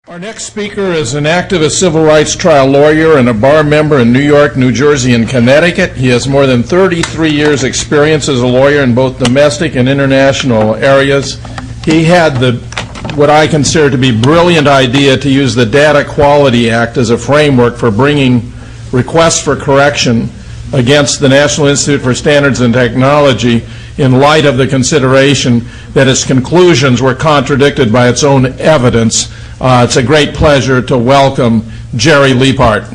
Our next speaker is an activist civil rights trial lawyer and a bar member in New York, New Jersey, and Connecticut. He has more than 33 years' experience as a lawyer in both domestic and international areas. He had what I consider to be brilliant idea to use the Data Quality Act as a framework for bringing requests for correction against the National Institute for Standards and Technology in light of the consideration that its conclusions were contradicted by its own evidence. It's a great pleasure to welcome Jerry Leaphart.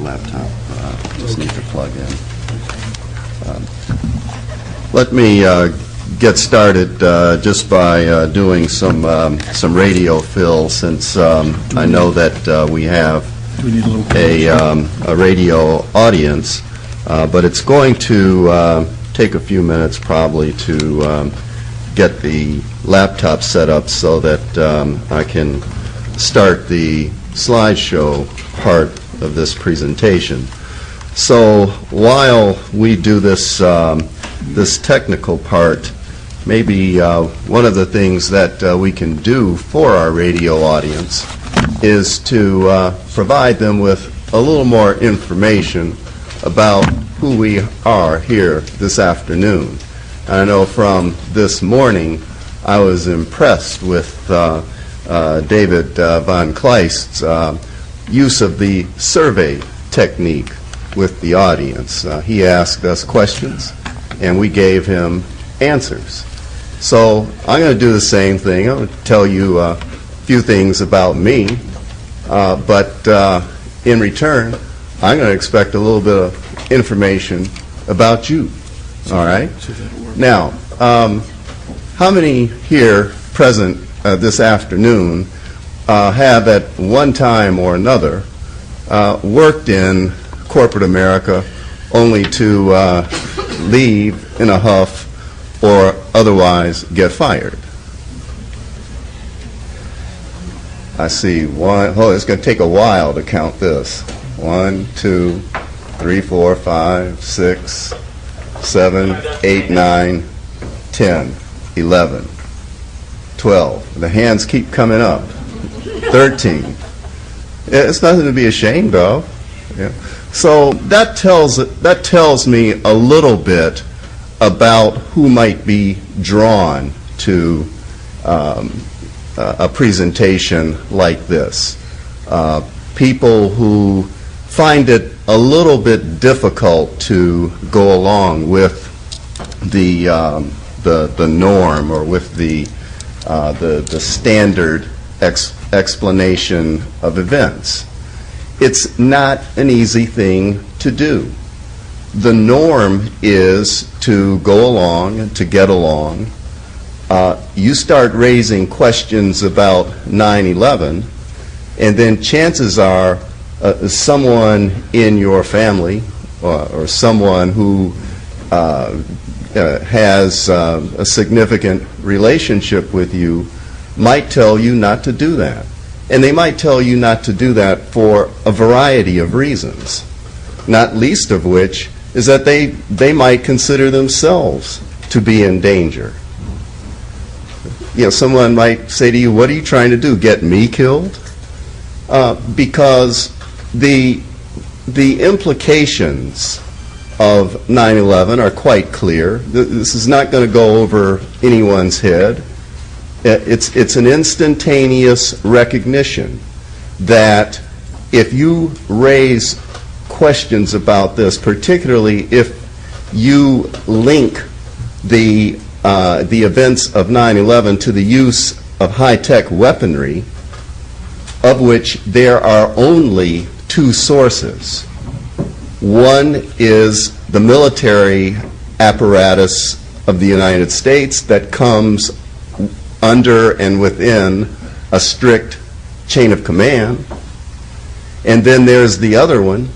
Laptop, just need to plug in. Let me get started just by doing some radio fill, since I know that we have a radio audience. But it's going to take a few minutes probably to get the laptop set up so that I can start the slideshow part of this presentation. So while we do this technical part, maybe one of the things that we can do for our radio audience is to provide them with a little more information about who we are here this afternoon. And I know from this morning I was impressed with David Von Kleist's use of the survey technique with the audience. He asked us questions and we gave him answers. So I'm going to do the same thing. I'm going to tell you a few things about me, but in return I'm going to expect a little bit of information about you. All right? Now, how many here present this afternoon have at one time or another worked in corporate America only to leave in a huff or otherwise get fired? I see one. Oh, it's going to take a while to count this. 1, 2, 3, 4, 5, 6, 7, 8, 9, 10, 11, 12. The hands keep coming up. 13. It's nothing to be ashamed of. Yeah. So that tells me a little bit about who might be drawn to a presentation like this. People who find it a little bit difficult to go along with the norm or with the standard explanation of events. It's not an easy thing to do. The norm is to go along and to get along. You start raising questions about 9/11, and then chances are someone in your family or someone who has a significant relationship with you might tell you not to do that. And they might tell you not to do that for a variety of reasons, not least of which is that they might consider themselves to be in danger. You know, someone might say to you, "What are you trying to do, get me killed?" Because the implications of 9/11 are quite clear. This is not going to go over anyone's head. It's an instantaneous recognition that if you raise questions about this, particularly if you link the events of 9/11 to the use of high-tech weaponry, of which there are only two sources. One is the military apparatus of the United States that comes under and within a strict chain of command. And then there's the other one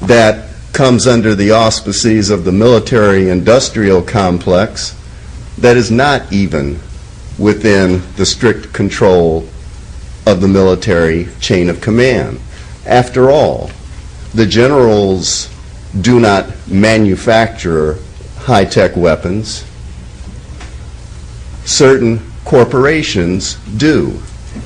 that comes under the auspices of the military-industrial complex that is not even within the strict control of the military chain of command. After all, the generals do not manufacture high-tech weapons. Certain corporations do.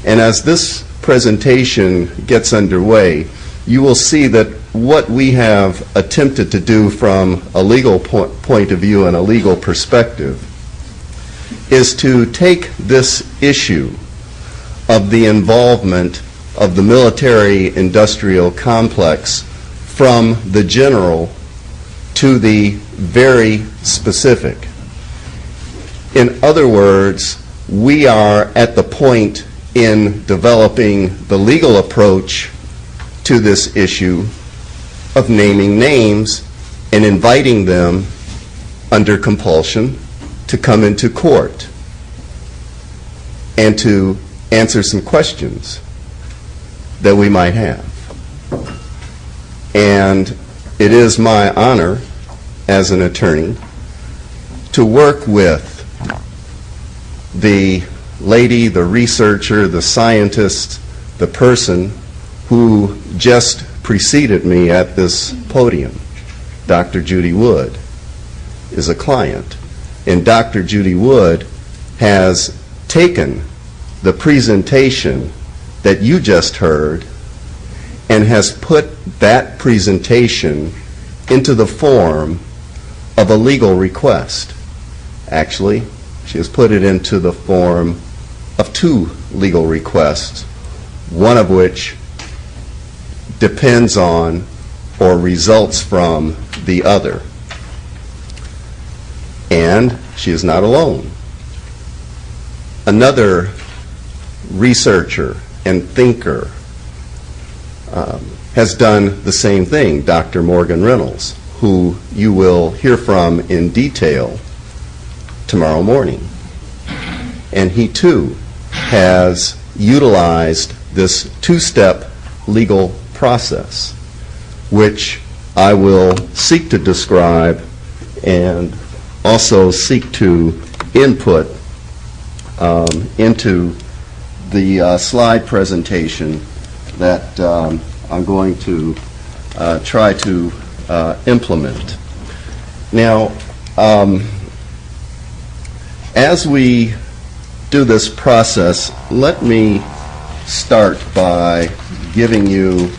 And as this presentation gets underway, you will see that what we have attempted to do from a legal point of view and a legal perspective is to take this issue of the involvement of the military-industrial complex from the general to the very specific. In other words, we are at the point in developing the legal approach to this issue of naming names and inviting them under compulsion to come into court and to answer some questions that we might have. And it is my honor as an attorney to work with the lady, the researcher, the scientist, the person who just preceded me at this podium. Dr. Judy Wood is a client, and Dr. Judy Wood has taken the presentation that you just heard and has put that presentation into the form of a legal request. Actually, she has put it into the form of two legal requests, one of which depends on or results from the other. And she is not alone. Another researcher and thinker has done the same thing, Dr. Morgan Reynolds, who you will hear from in detail tomorrow morning. And he too has utilized this two-step legal process, which I will seek to describe and also seek to input into the slide presentation that I'm going to try to implement. Now, as we do this process, let me start by giving you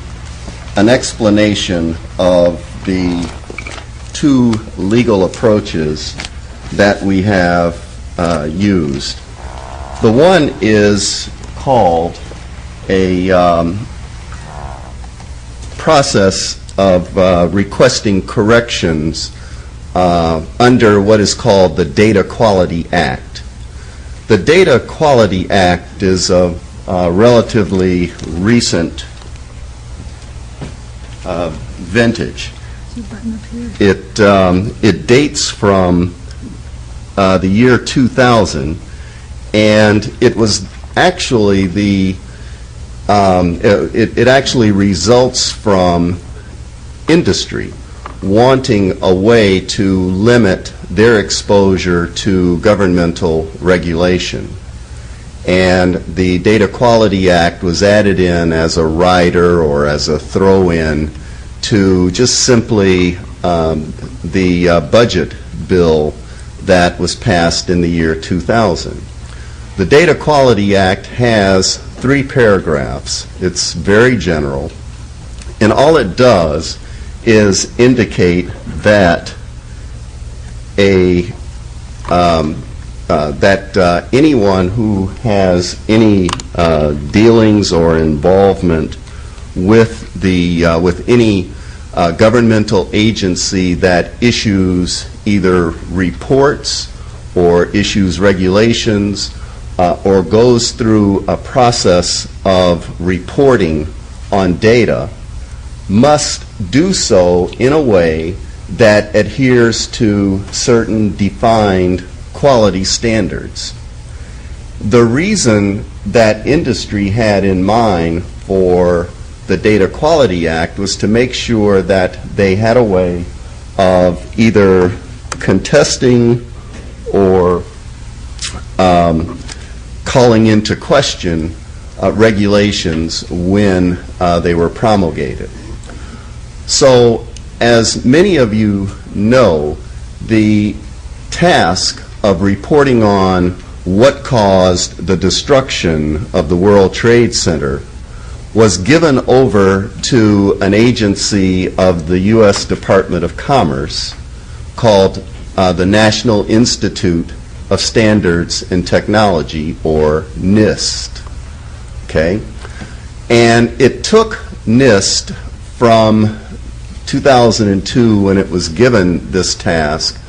an explanation of the two legal approaches that we have used. The one is called a process of requesting corrections under what is called the Data Quality Act. The Data Quality Act is a relatively recent vintage. It dates from the year 2000, and it was actually it actually results from industry wanting a way to limit their exposure to governmental regulation. And the Data Quality Act was added in as a rider or as a throw-in to just simply the budget bill that was passed in the year 2000. The Data Quality Act has 3 paragraphs. It's very general, and all it does is indicate that anyone who has any dealings or involvement with any governmental agency that issues either reports or issues regulations or goes through a process of reporting on data must do so in a way that adheres to certain defined quality standards. The reason that industry had in mind for the Data Quality Act was to make sure that they had a way of either contesting or calling into question regulations when they were promulgated. So, as many of you know, the task of reporting on what caused the destruction of the World Trade Center was given over to an agency of the U.S. Department of Commerce called the National Institute of Standards and Technology, or NIST. Okay? And it took NIST from 2002, when it was given this task,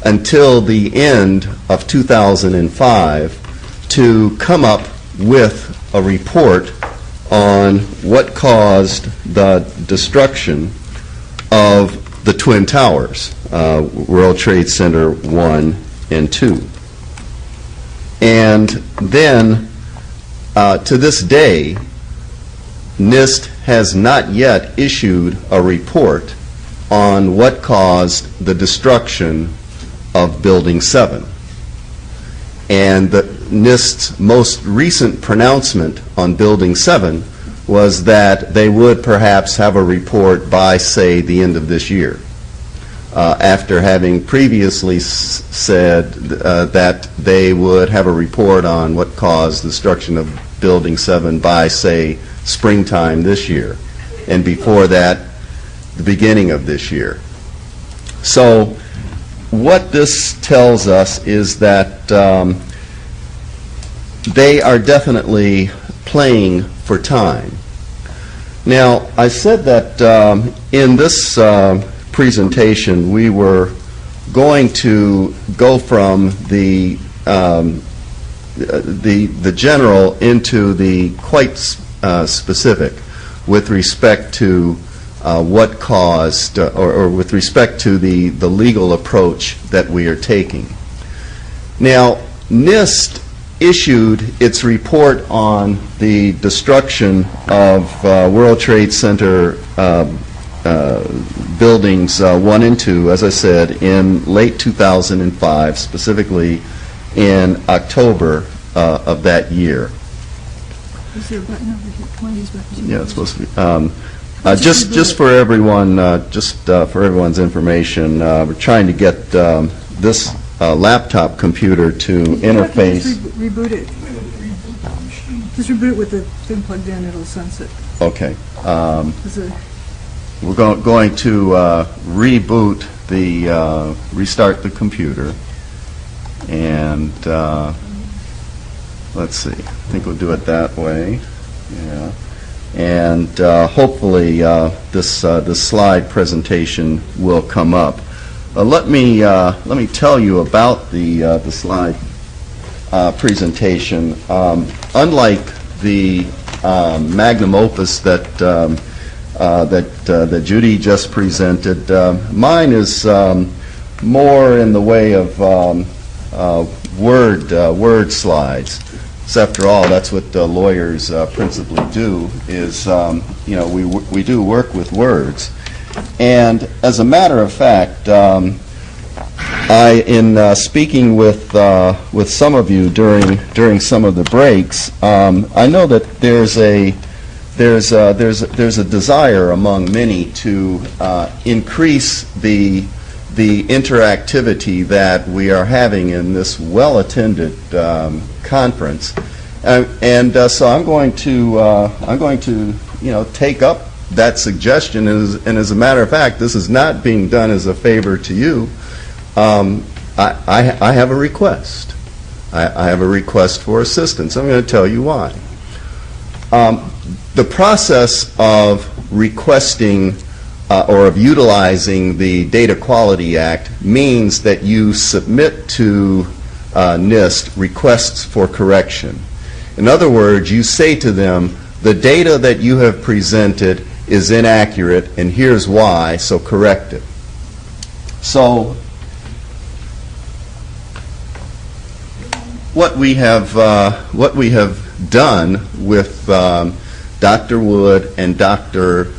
until the end of 2005 to come up with a report on what caused the destruction of the Twin Towers, World Trade Center 1 and 2. And then, to this day, NIST has not yet issued a report on what caused the destruction of Building 7. And NIST's most recent pronouncement on Building 7 was that they would perhaps have a report by, say, the end of this year, after having previously said that they would have a report on what caused the destruction of Building 7 by, say, springtime this year, and before that, the beginning of this year. So what this tells us is that they are definitely playing for time. Now, I said that in this presentation we were going to go from the general into the quite specific with respect to what caused, or with respect to the legal approach that we are taking. Now, NIST issued its report on the destruction of World Trade Center buildings 1 and 2, as I said, in late 2005, specifically in October of that year. Is there a button over here? One of these buttons. Yeah, it's supposed to be. Just for everyone, for everyone's information, we're trying to get this laptop computer to interface. Just reboot it. Just reboot it with the thing plugged in. It'll sense it. Okay. Is it- We're going to reboot the restart the computer, and let's see. I think we'll do it that way. Yeah. And hopefully this slide presentation will come up. Let me tell you about the slide presentation. Unlike the magnum opus that Judy just presented, mine is more in the way of word slides. So after all, that's what lawyers principally do, is we do work with words. And as a matter of fact, in speaking with some of you during some of the breaks, I know that there's a desire among many to increase the interactivity that we are having in this well-attended conference, and so I'm going to take up that suggestion. And as a matter of fact, this is not being done as a favor to you. I have a request. I have a request for assistance. I'm going to tell you why. The process of requesting or of utilizing the Data Quality Act means that you submit to NIST requests for correction. In other words, you say to them, the data that you have presented is inaccurate, and here's why, so correct it. So what we have done with Dr. Wood and Dr.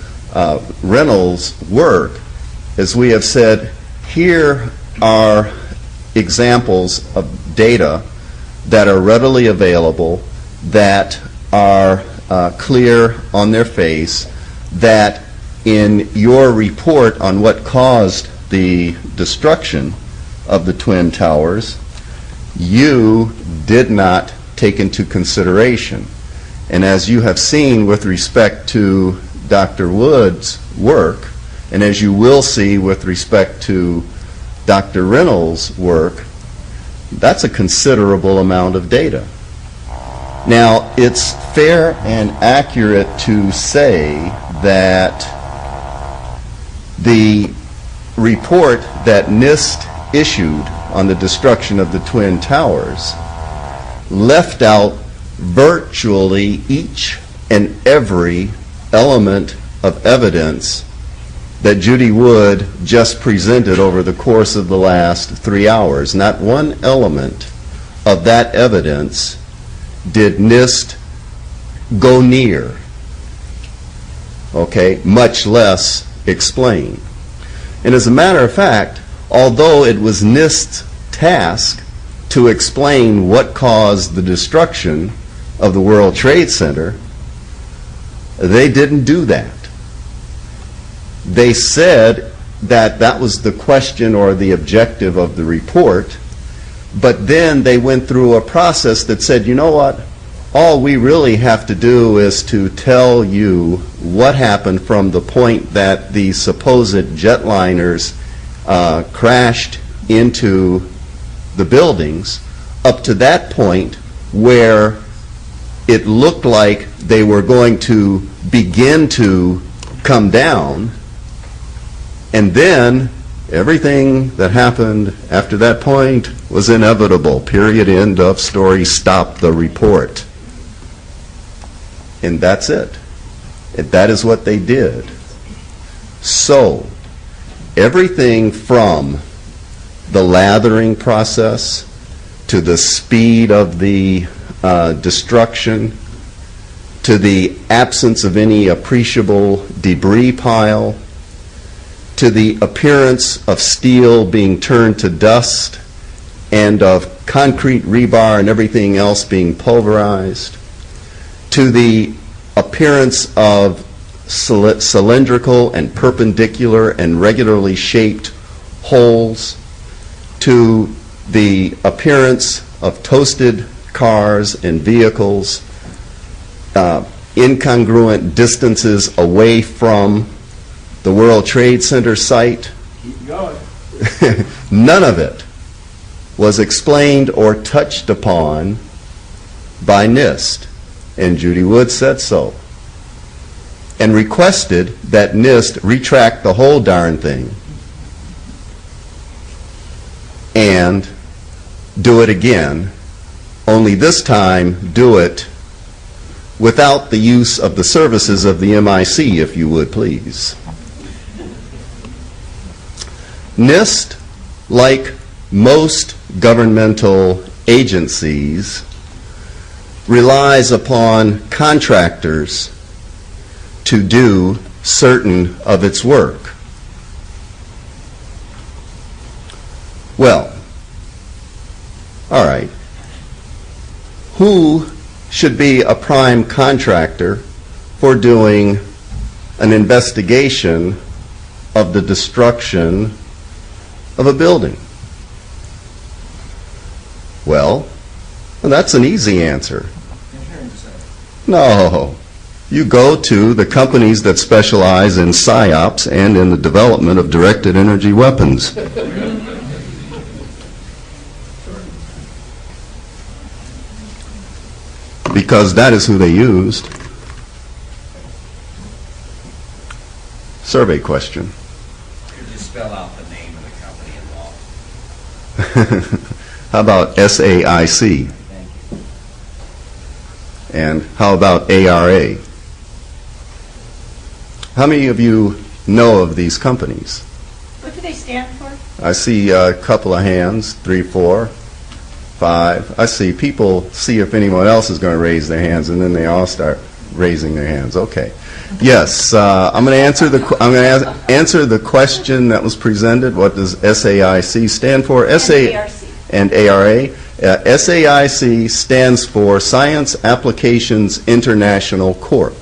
Reynolds' work is we have said, here are examples of data that are readily available, that are clear on their face, that in your report on what caused the destruction, of the Twin Towers you did not take into consideration. And as you have seen with respect to Dr. Wood's work, and as you will see with respect to Dr. Reynolds' work, that's a considerable amount of data. Now, it's fair and accurate to say that the report that NIST issued on the destruction of the Twin Towers left out virtually each and every element of evidence that Judy Wood just presented over the course of the last 3 hours. Not one element of that evidence did NIST go near, okay, much less explain. And as a matter of fact, although it was NIST's task to explain what caused the destruction of the World Trade Center, they didn't do that. They said that that was the question or the objective of the report, but then they went through a process that said, you know what, all we really have to do is to tell you what happened from the point that the supposed jetliners crashed into the buildings up to that point where it looked like they were going to begin to come down, and then everything that happened after that point was inevitable. Period. End of story. Stop the report. And that's it. And that is what they did. So, everything from the lathering process to the speed of the destruction to the absence of any appreciable debris pile to the appearance of steel being turned to dust and of concrete rebar and everything else being pulverized, to the appearance of cylindrical and perpendicular and regularly shaped holes, to the appearance of toasted cars and vehicles, incongruent distances away from the World Trade Center site. Keep going. None of it was explained or touched upon by NIST, and Judy Wood said so, and requested that NIST retract the whole darn thing and do it again, only this time do it without the use of the services of the MIC, if you would please. NIST, like most governmental agencies, relies upon contractors to do certain of its work. Well, all right. Who should be a prime contractor for doing an investigation of the destruction of a building? Well, that's an easy answer. No. You go to the companies that specialize in PSYOPs and in the development of directed energy weapons. Because that is who they used. Survey question. Could you spell out the name of the company involved? How about SAIC? Thank you. And how about ARA? How many of you know of these companies? What do they stand for? I see a couple of hands, 3, 4, 5. I see people see if anyone else is going to raise their hands, and then they all start raising their hands. Okay. Yes, I'm going to answer the question that was presented. What does SAIC stand for? And ARA. SAIC stands for Science Applications International Corp.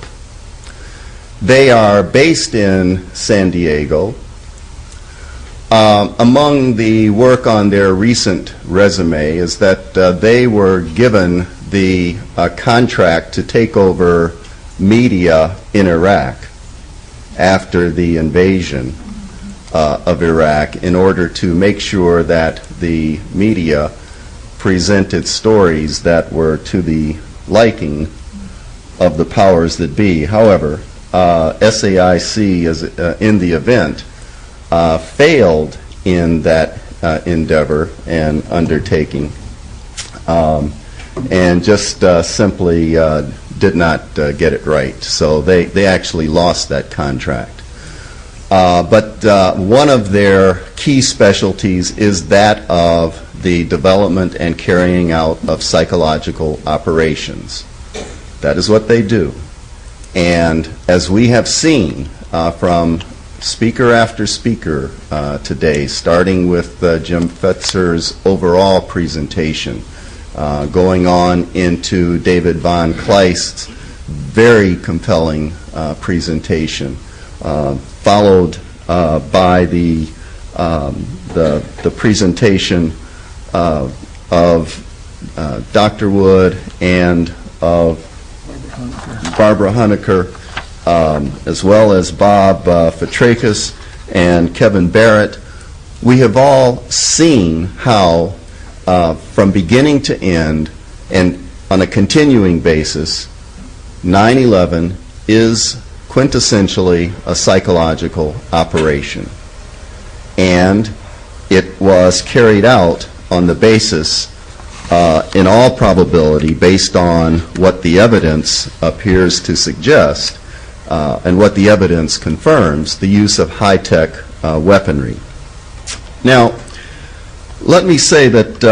They are based in San Diego, Among the work on their recent resume is that they were given the contract to take over media in Iraq after the invasion of Iraq in order to make sure that the media presented stories that were to the liking of the powers that be. However, SAIC in the event failed in that endeavor and undertaking, and just simply did not get it right. So they actually lost that contract. But one of their key specialties is that of the development and carrying out of psychological operations. That is what they do. And as we have seen from speaker after speaker today, starting with Jim Fetzer's overall presentation, going on into David Von Kleist's very compelling presentation, followed by the presentation of Dr. Wood and of Barbara Honecker, as well as Bob Fatrakis and Kevin Barrett. We have all seen how, from beginning to end, and on a continuing basis, 9/11 is quintessentially a psychological operation. And it was carried out on the basis, in all probability, based on what the evidence appears to suggest, and what the evidence confirms, the use of high-tech weaponry. Now, let me say that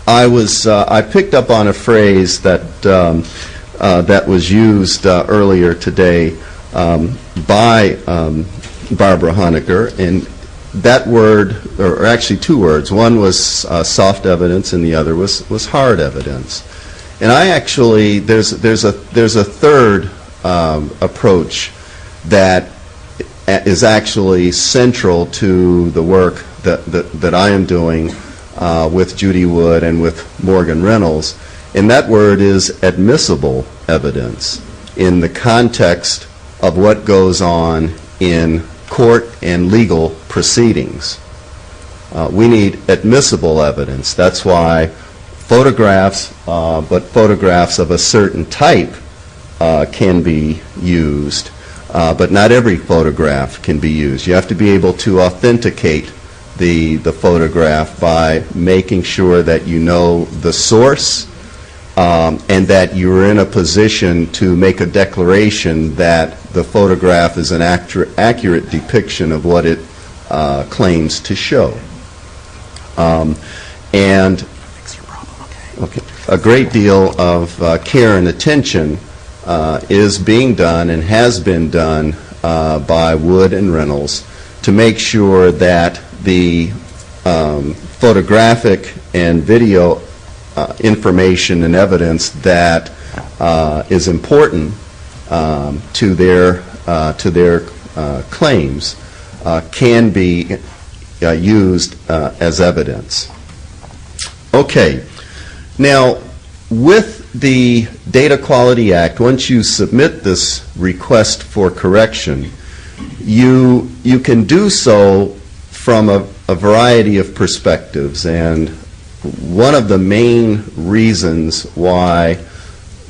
I picked up on a phrase that was used earlier today by Barbara Honecker, and that word, or actually two words, one was soft evidence and the other was hard evidence. And I actually, there's a third approach that is actually central to the work that I am doing with Judy Wood and with Morgan Reynolds, and that word is admissible evidence in the context of what goes on in court and legal proceedings. We need admissible evidence. That's why photographs, but photographs of a certain type can be used, but not every photograph can be used. You have to be able to authenticate the photograph by making sure that you know the source, and that you're in a position to make a declaration that the photograph is an accurate depiction of what it claims to show. And a great deal of care and attention is being done and has been done by Wood and Reynolds to make sure that the photographic and video information and evidence that is important to their claims can be used as evidence. Okay. Now, with the Data Quality Act, once you submit this request for correction, you can do so from a variety of perspectives, and one of the main reasons why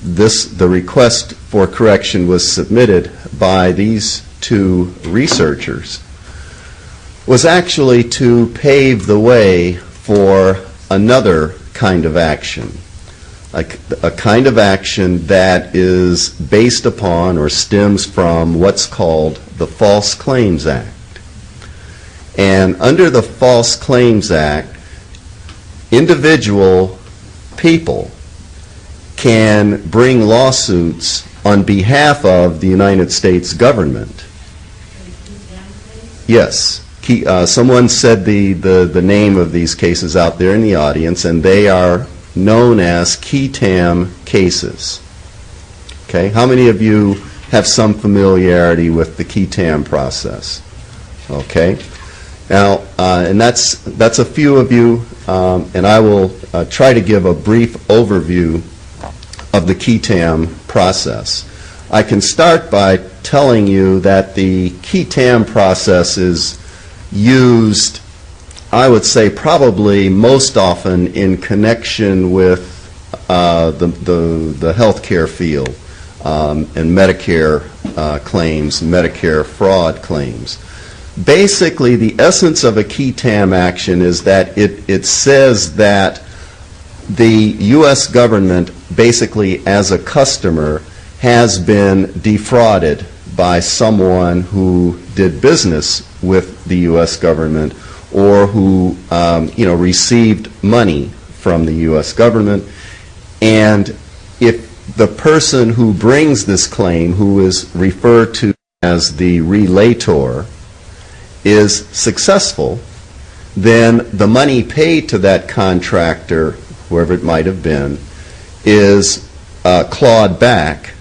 the request for correction was submitted by these two researchers was actually to pave the way for another kind of action, a kind of action that is based upon or stems from what's called the False Claims Act. And under the False Claims Act, individual people can bring lawsuits on behalf of the United States government. Yes. Someone said the name of these cases out there in the audience, and they are known as key tam cases. Okay, how many of you have some familiarity with the key tam process? Okay, Now, and that's a few of you, and I will try to give a brief overview of the KETAM process. I can start by telling you that the KETAM process is used, I would say, probably most often in connection with the healthcare field and Medicare claims, Medicare fraud claims. Basically, the essence of a KETAM action is that it says that the U.S. government, basically as a customer, has been defrauded by someone who did business with the U.S. government or who received money from the U.S. government. And if the person who brings this claim, who is referred to as the relator, is successful, then the money paid to that contractor, whoever it might have been, is clawed back,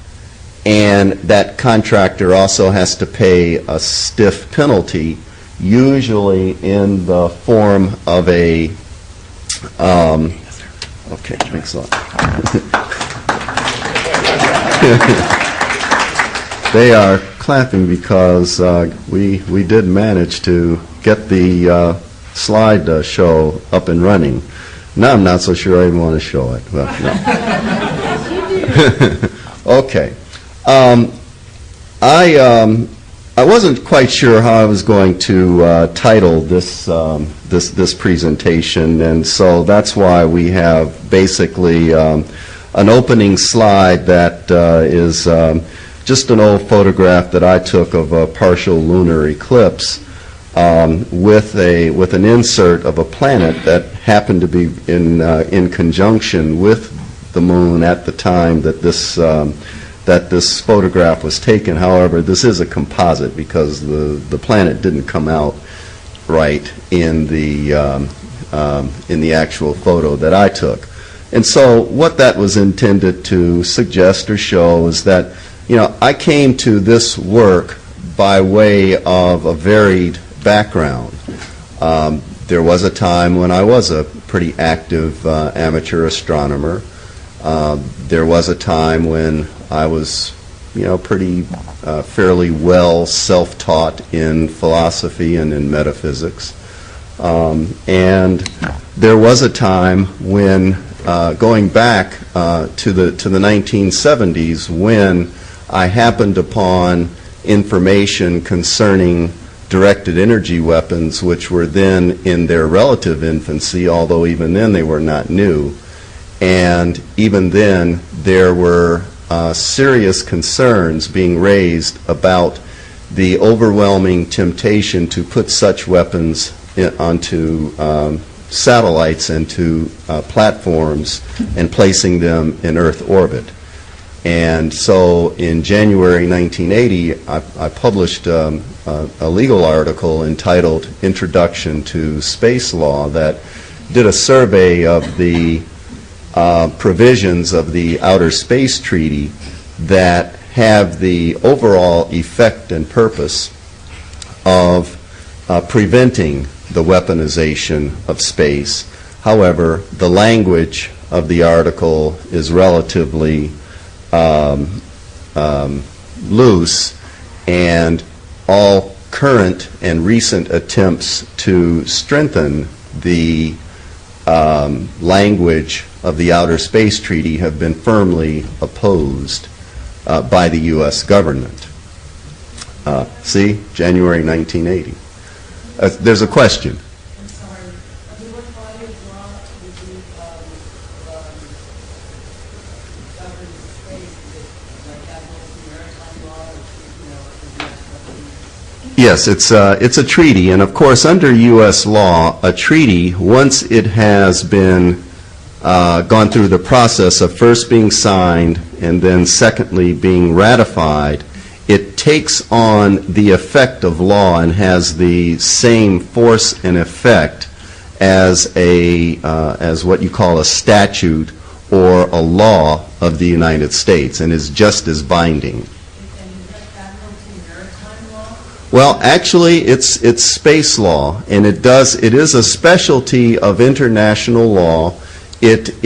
and that contractor also has to pay a stiff penalty, usually in the form of a okay, thanks a lot. They are clapping because we did manage to get the slide show up and running. Now I'm not so sure I even want to show it. Well, no. Okay. I wasn't quite sure how I was going to title this this presentation, and so that's why we have basically an opening slide that is just an old photograph that I took of a partial lunar eclipse with an insert of a planet that happened to be in conjunction with the moon at the time that this photograph was taken. However, this is a composite because the planet didn't come out right in the actual photo that I took. And so what that was intended to suggest or show is that, I came to this work by way of a varied background. There was a time when I was a pretty active amateur astronomer. There was a time when I was, pretty fairly well self-taught in philosophy and in metaphysics. And there was a time when, going back to the 1970s, when I happened upon information concerning directed energy weapons, which were then in their relative infancy, although even then they were not new. And even then, there were serious concerns being raised about the overwhelming temptation to put such weapons onto satellites and to platforms and placing them in Earth orbit. And so in January 1980, I published a legal article entitled Introduction to Space Law that did a survey of the provisions of the Outer Space Treaty that have the overall effect and purpose of preventing the weaponization of space. However, the language of the article is relatively loose, and all current and recent attempts to strengthen the language of the Outer Space Treaty have been firmly opposed by the U.S. government. See, January 1980. There's a question. I'm sorry. What body of law would you govern space? Is it like that maritime law? Yes, it's a treaty, and of course, under U.S. law, a treaty, once it has been gone through the process of first being signed and then secondly being ratified, it takes on the effect of law and has the same force and effect as as what you call a statute or a law of the United States, and is just as binding. And is that admiralty maritime law? Well, actually, it's space law, and it is a specialty of international law. It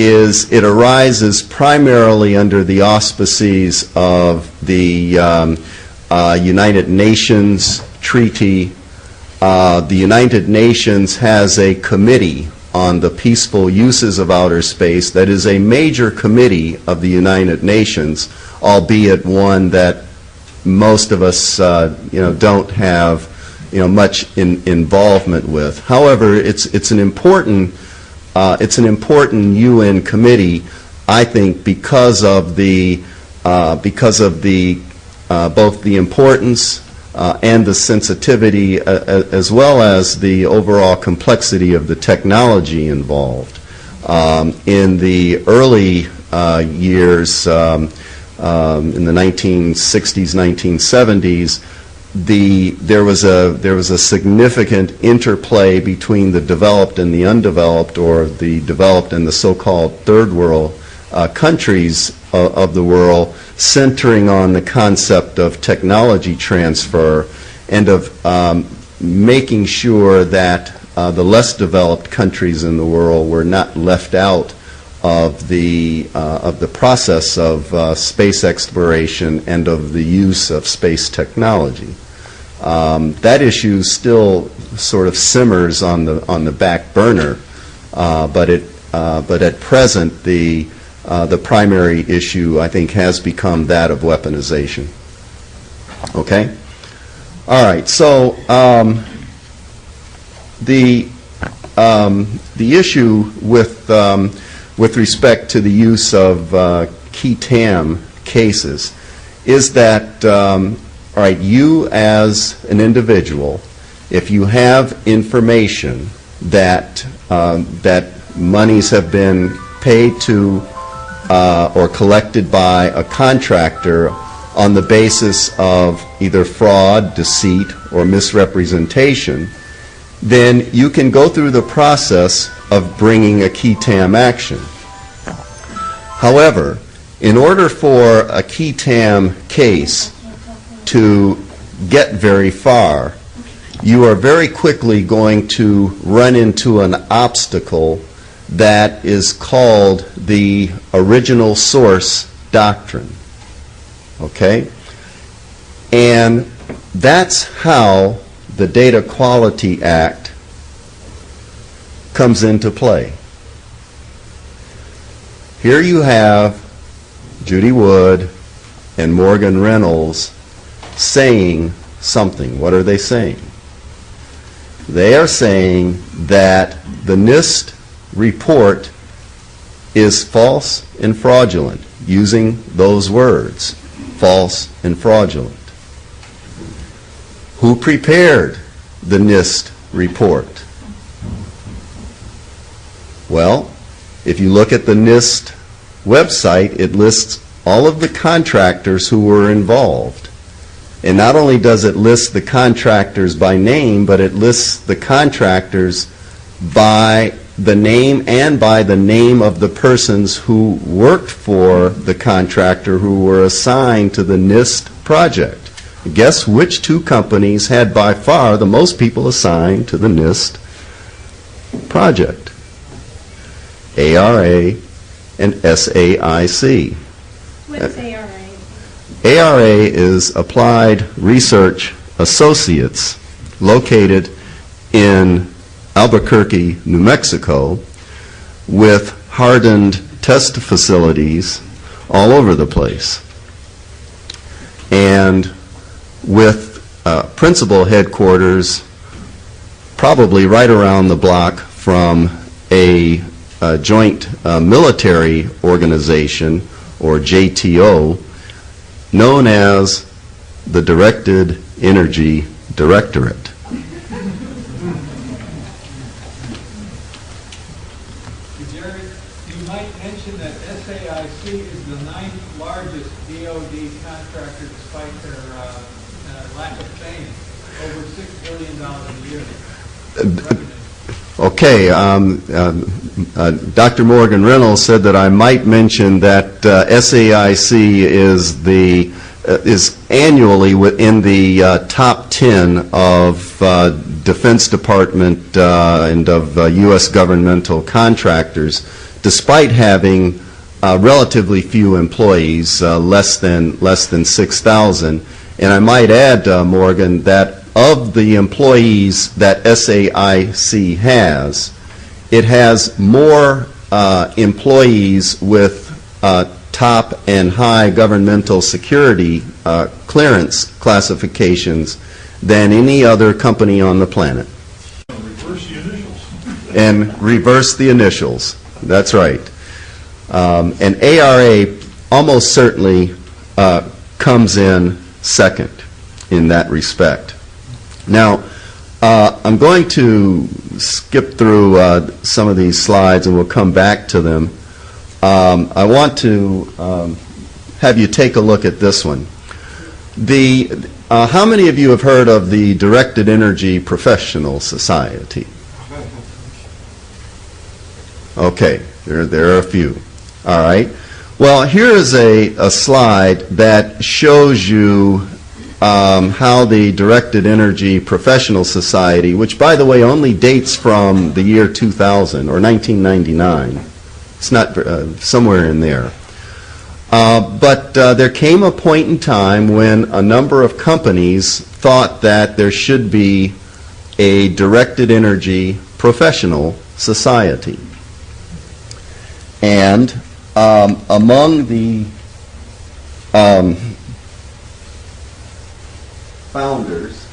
arises primarily under the auspices of the United Nations Treaty. The United Nations has a committee on the peaceful uses of outer space that is a major committee of the United Nations, albeit one that most of us don't have much involvement with. However, it's an important UN committee, I think, because of both the importance and the sensitivity, as well as the overall complexity of the technology involved. In the early years, in the 1960s, 1970s, there was a significant interplay between the developed and the undeveloped, or the developed and the so-called third world countries of the world, centering on the concept of technology transfer and of making sure that the less developed countries in the world were not left out of the process of space exploration and of the use of space technology. That issue still sort of simmers on the back burner, but at present the primary issue, I think, has become that of weaponization. Okay? All right. So the issue with respect to the use of key TAM cases is that, all right, you as an individual, if you have information that monies have been paid to or collected by a contractor on the basis of either fraud, deceit, or misrepresentation, then you can go through the process of bringing a key TAM action. However, in order for a key TAM case to get very far, you are very quickly going to run into an obstacle that is called the original source doctrine. Okay? And that's how the Data Quality Act comes into play. Here you have Judy Wood and Morgan Reynolds saying something. What are they saying? They are saying that the NIST report is false and fraudulent, using those words, false and fraudulent. Who prepared the NIST report? Well, if you look at the NIST website, it lists all of the contractors who were involved. And not only does it list the contractors by name, but it lists the contractors by the name and by the name of the persons who worked for the contractor who were assigned to the NIST project. Guess which two companies had by far the most people assigned to the NIST project? ARA and SAIC. What's ARA? ARA is Applied Research Associates, located in Albuquerque, New Mexico, with hardened test facilities all over the place, and with principal headquarters probably right around the block from a joint military organization, or JTO, known as the Directed Energy Directorate. Jerry, you might mention that SAIC is the 9th largest DoD contractor despite their lack of fame, over $6 billion a year. Okay, Dr. Morgan Reynolds said that I might mention that SAIC is the is annually in the top 10 of Defense Department and of U.S. governmental contractors, despite having relatively few employees, less than 6,000. And I might add, Morgan, that of the employees that SAIC has, it has more employees with top and high governmental security clearance classifications than any other company on the planet. Reverse the initials. And reverse the initials. That's right. And ARA almost certainly comes in second in that respect. Now, I'm going to skip through some of these slides and we'll come back to them. I want to have you take a look at this one. How many of you have heard of the Directed Energy Professional Society? Okay, there are a few. All right. Well, here is a slide that shows you how the Directed Energy Professional Society, which by the way only dates from the year 2000 or 1999, it's not somewhere in there. But there came a point in time when a number of companies thought that there should be a Directed Energy Professional Society. And among the founders,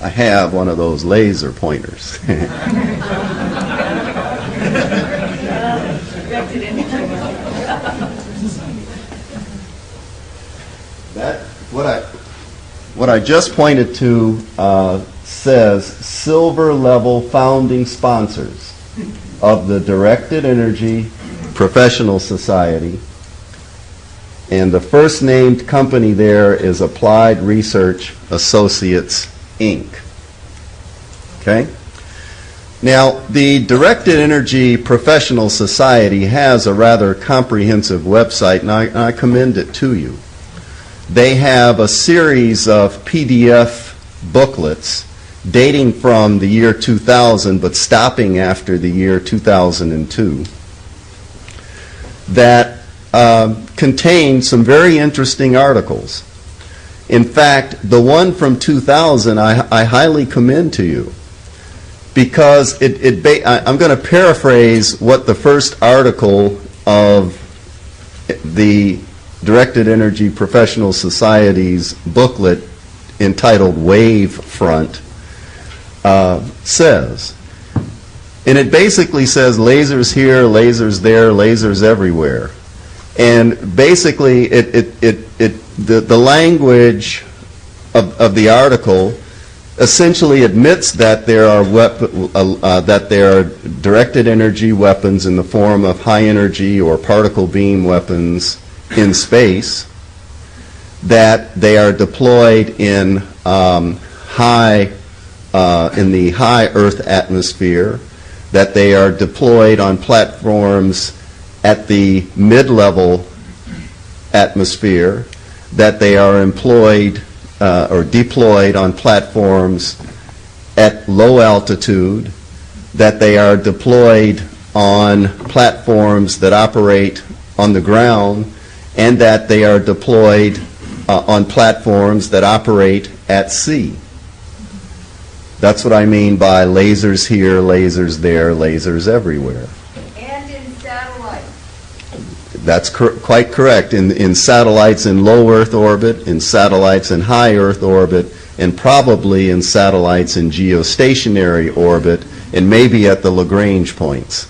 I have one of those laser pointers. That what I just pointed to says silver level founding sponsors of the Directed Energy Professional Society, and the first named company there is Applied Research Associates, Inc. Okay? Now, the Directed Energy Professional Society has a rather comprehensive website, and I commend it to you. They have a series of PDF booklets dating from the year 2000, but stopping after the year 2002, that contain some very interesting articles. In fact, the one from 2000 I highly commend to you, because I'm going to paraphrase what the first article of the Directed Energy Professional Society's booklet entitled Wavefront says. And it basically says lasers here, lasers there, lasers everywhere. And basically the language of the article essentially admits that there are directed energy weapons in the form of high energy or particle beam weapons in space, that they are deployed in the high Earth atmosphere, that they are deployed on platforms at the mid-level atmosphere, that they are employed or deployed on platforms at low altitude, that they are deployed on platforms that operate on the ground, and that they are deployed on platforms that operate at sea. That's what I mean by lasers here, lasers there, lasers everywhere. And in satellites. That's quite correct. In satellites in low Earth orbit, in satellites in high Earth orbit, and probably in satellites in geostationary orbit, and maybe at the Lagrange points.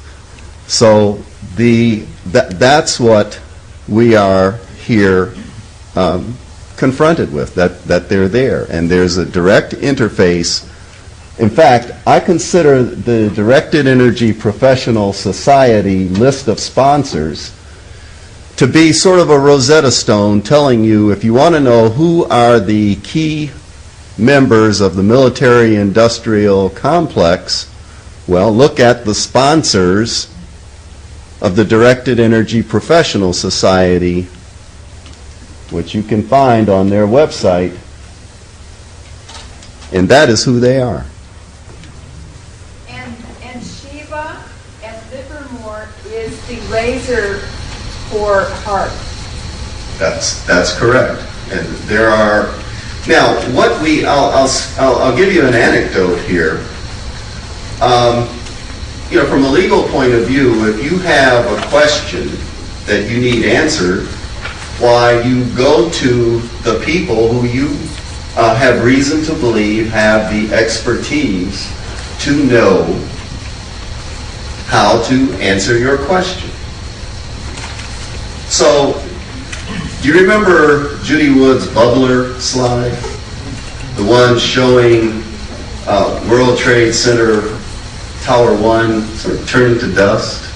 So that's what we are here confronted with, that they're there. And there's a direct interface. In fact, I consider the Directed Energy Professional Society list of sponsors to be sort of a Rosetta Stone telling you, if you want to know who are the key members of the military-industrial complex, well, look at the sponsors of the Directed Energy Professional Society, which you can find on their website, and that is who they are. And Shiva at Livermore is the laser for heart. That's correct. And there are now what we I'll give you an anecdote here. From a legal point of view, if you have a question that you need answered, why you go to the people who you have reason to believe have the expertise to know how to answer your question. So, do you remember Judy Wood's bubbler slide? The one showing World Trade Center Tower 1 sort of turning to dust,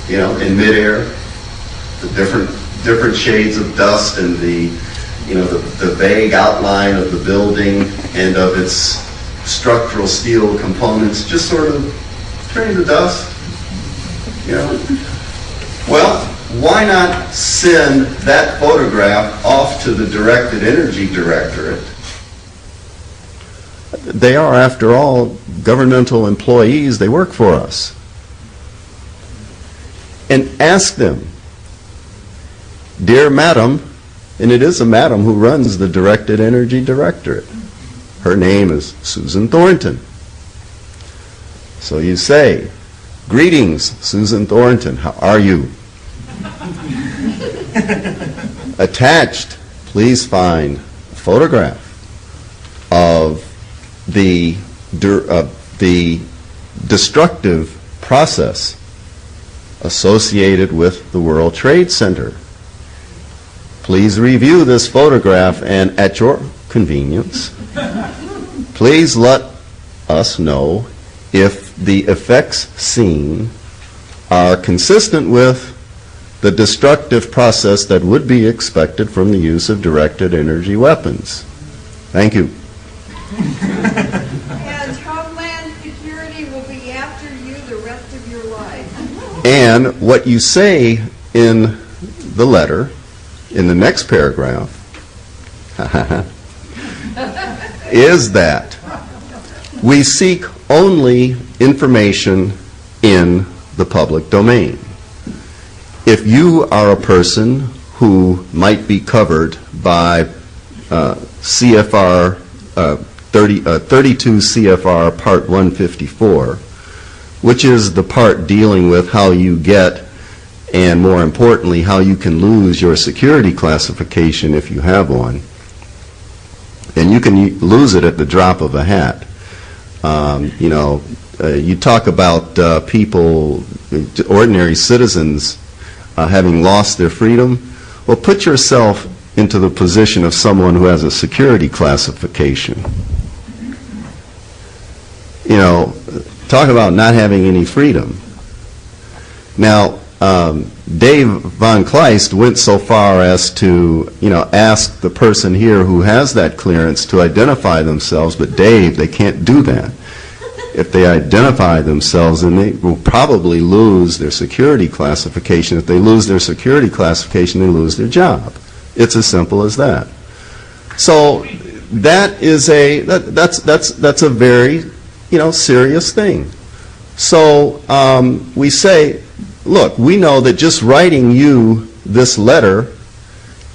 in midair, the different shades of dust and the vague outline of the building and of its structural steel components just sort of turning to dust, Well, why not send that photograph off to the Directed Energy Directorate? They are, after all, governmental employees. They work for us. And ask them, dear madam, and it is a madam who runs the Directed Energy Directorate. Her name is Susan Thornton. So you say, greetings, Susan Thornton, how are you? Attached, please find a photograph of the destructive process associated with the World Trade Center. Please review this photograph and at your convenience, please let us know if the effects seen are consistent with the destructive process that would be expected from the use of directed energy weapons. Thank you. And Homeland Security will be after you the rest of your life. And what you say in the letter, in the next paragraph, is that we seek only information in the public domain. If you are a person who might be covered by CFR 32 CFR Part 154, which is the part dealing with how you get, and more importantly, how you can lose your security classification if you have one, and you can lose it at the drop of a hat. You talk about people, ordinary citizens, having lost their freedom. Well, put yourself into the position of someone who has a security classification. Talk about not having any freedom. Now, Dave Von Kleist went so far as to, ask the person here who has that clearance to identify themselves, but Dave, they can't do that. If they identify themselves, then they will probably lose their security classification. If they lose their security classification, they lose their job. It's as simple as that. So that is that's a very serious thing. So we say, look, we know that just writing you this letter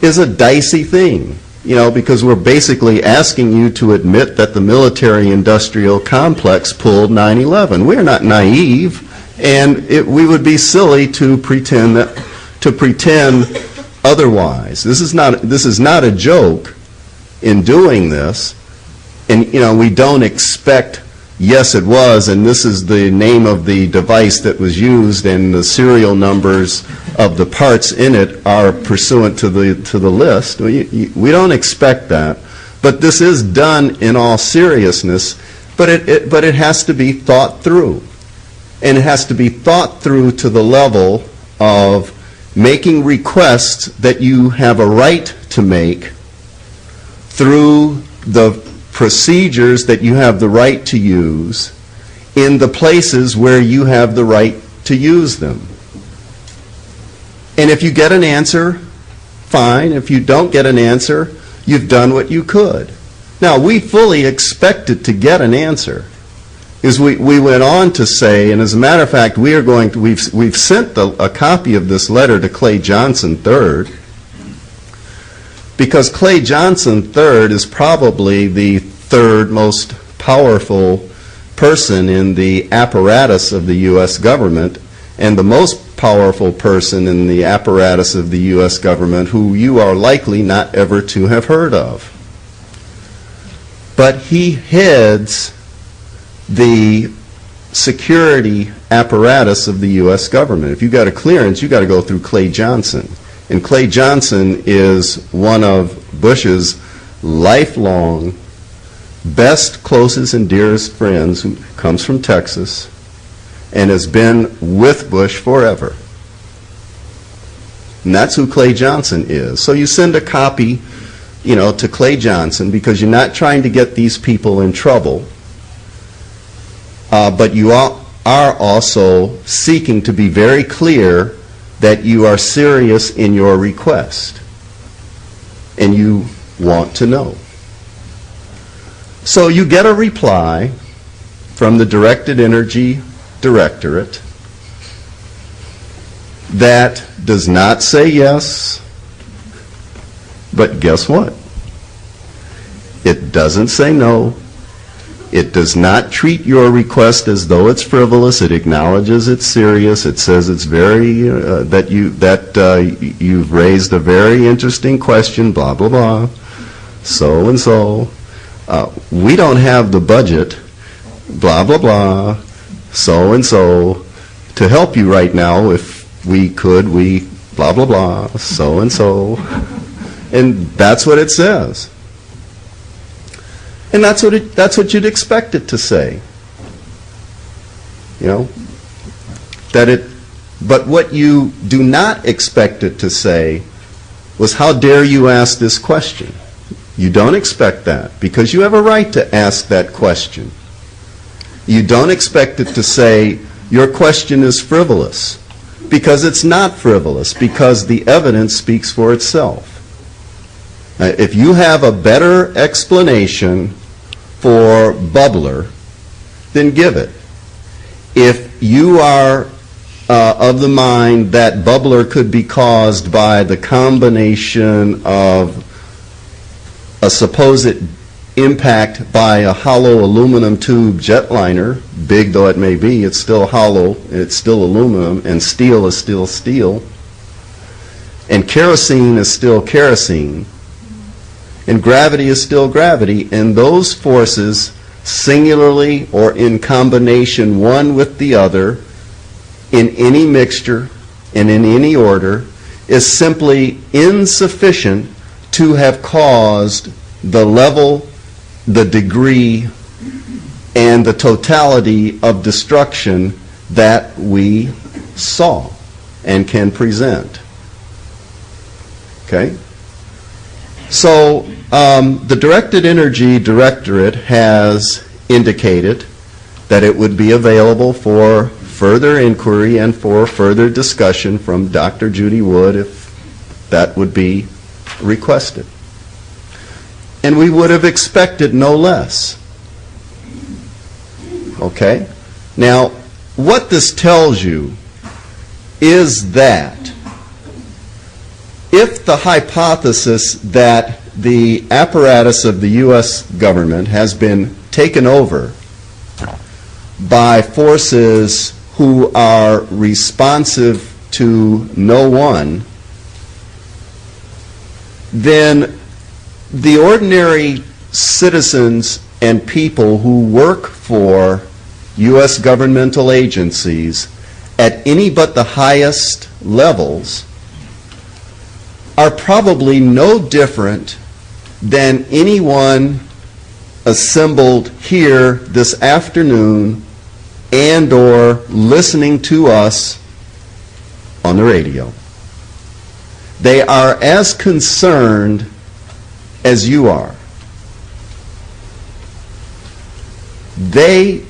is a dicey thing, because we're basically asking you to admit that the military-industrial complex pulled 9/11. We're not naive, and we would be silly to pretend otherwise. This is not a joke in doing this, and we don't expect, yes, it was, and this is the name of the device that was used, and the serial numbers of the parts in it are pursuant to the list. We don't expect that, but this is done in all seriousness. But it has to be thought through, and it has to be thought through to the level of making requests that you have a right to make through the procedures that you have the right to use in the places where you have the right to use them. And if you get an answer, fine. If you don't get an answer, you've done what you could. Now, we fully expected to get an answer. Because we went on to say, and as a matter of fact, we've sent a copy of this letter to Clay Johnson III, because Clay Johnson III is probably the third most powerful person in the apparatus of the U.S. government, and the most powerful person in the apparatus of the U.S. government who you are likely not ever to have heard of. But he heads the security apparatus of the U.S. government. If you got a clearance, you got to go through Clay Johnson. And Clay Johnson is one of Bush's lifelong best, closest, and dearest friends, who comes from Texas and has been with Bush forever. And that's who Clay Johnson is. So you send a copy, to Clay Johnson because you're not trying to get these people in trouble, but you are also seeking to be very clear that you are serious in your request and you want to know. So you get a reply from the Directed Energy Directorate that does not say yes, but guess what? It doesn't say no. It does not treat your request as though it's frivolous. It acknowledges it's serious. It says it's very that you've raised a very interesting question. Blah blah blah. So and so. We don't have the budget. Blah blah blah. So and so to help you right now. If we could, we blah blah blah. So and so. And that's what it says. And that's what you'd expect it to say. But what you do not expect it to say was, how dare you ask this question? You don't expect that because you have a right to ask that question. You don't expect it to say, your question is frivolous, because it's not frivolous, because the evidence speaks for itself. If you have a better explanation for bubbler, then give it. If you are of the mind that bubbler could be caused by the combination of a supposed impact by a hollow aluminum tube jetliner, big though it may be, it's still hollow, it's still aluminum, and steel is still steel, and kerosene is still kerosene, and gravity is still gravity, and those forces, singularly or in combination one with the other, in any mixture and in any order, is simply insufficient to have caused the level, the degree, and the totality of destruction that we saw and can present. Okay? So the Directed Energy Directorate has indicated that it would be available for further inquiry and for further discussion from Dr. Judy Wood if that would be requested. And we would have expected no less. Okay? Now, what this tells you is that if the hypothesis that the apparatus of the U.S. government has been taken over by forces who are responsive to no one, then the ordinary citizens and people who work for U.S. governmental agencies at any but the highest levels are probably no different than anyone assembled here this afternoon and or listening to us on the radio. They are as concerned as you are. They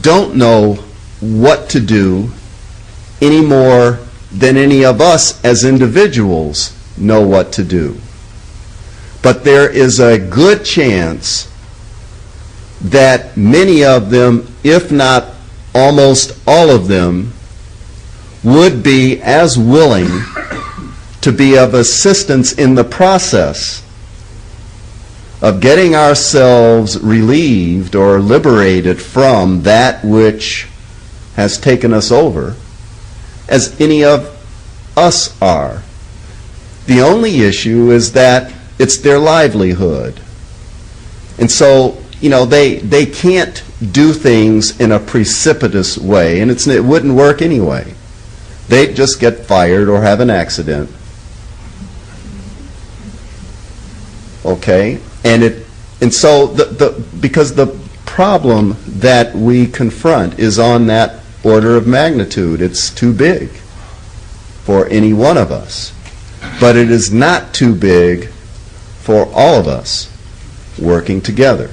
don't know what to do any more than any of us as individuals know what to do. But there is a good chance that many of them, if not almost all of them, would be as willing to be of assistance in the process of getting ourselves relieved or liberated from that which has taken us over as any of us are. The only issue is that it's their livelihood. And so, they can't do things in a precipitous way, and it wouldn't work anyway. They'd just get fired or have an accident. Okay? And so because the problem that we confront is on that order of magnitude. It's too big for any one of us. But it is not too big for all of us working together.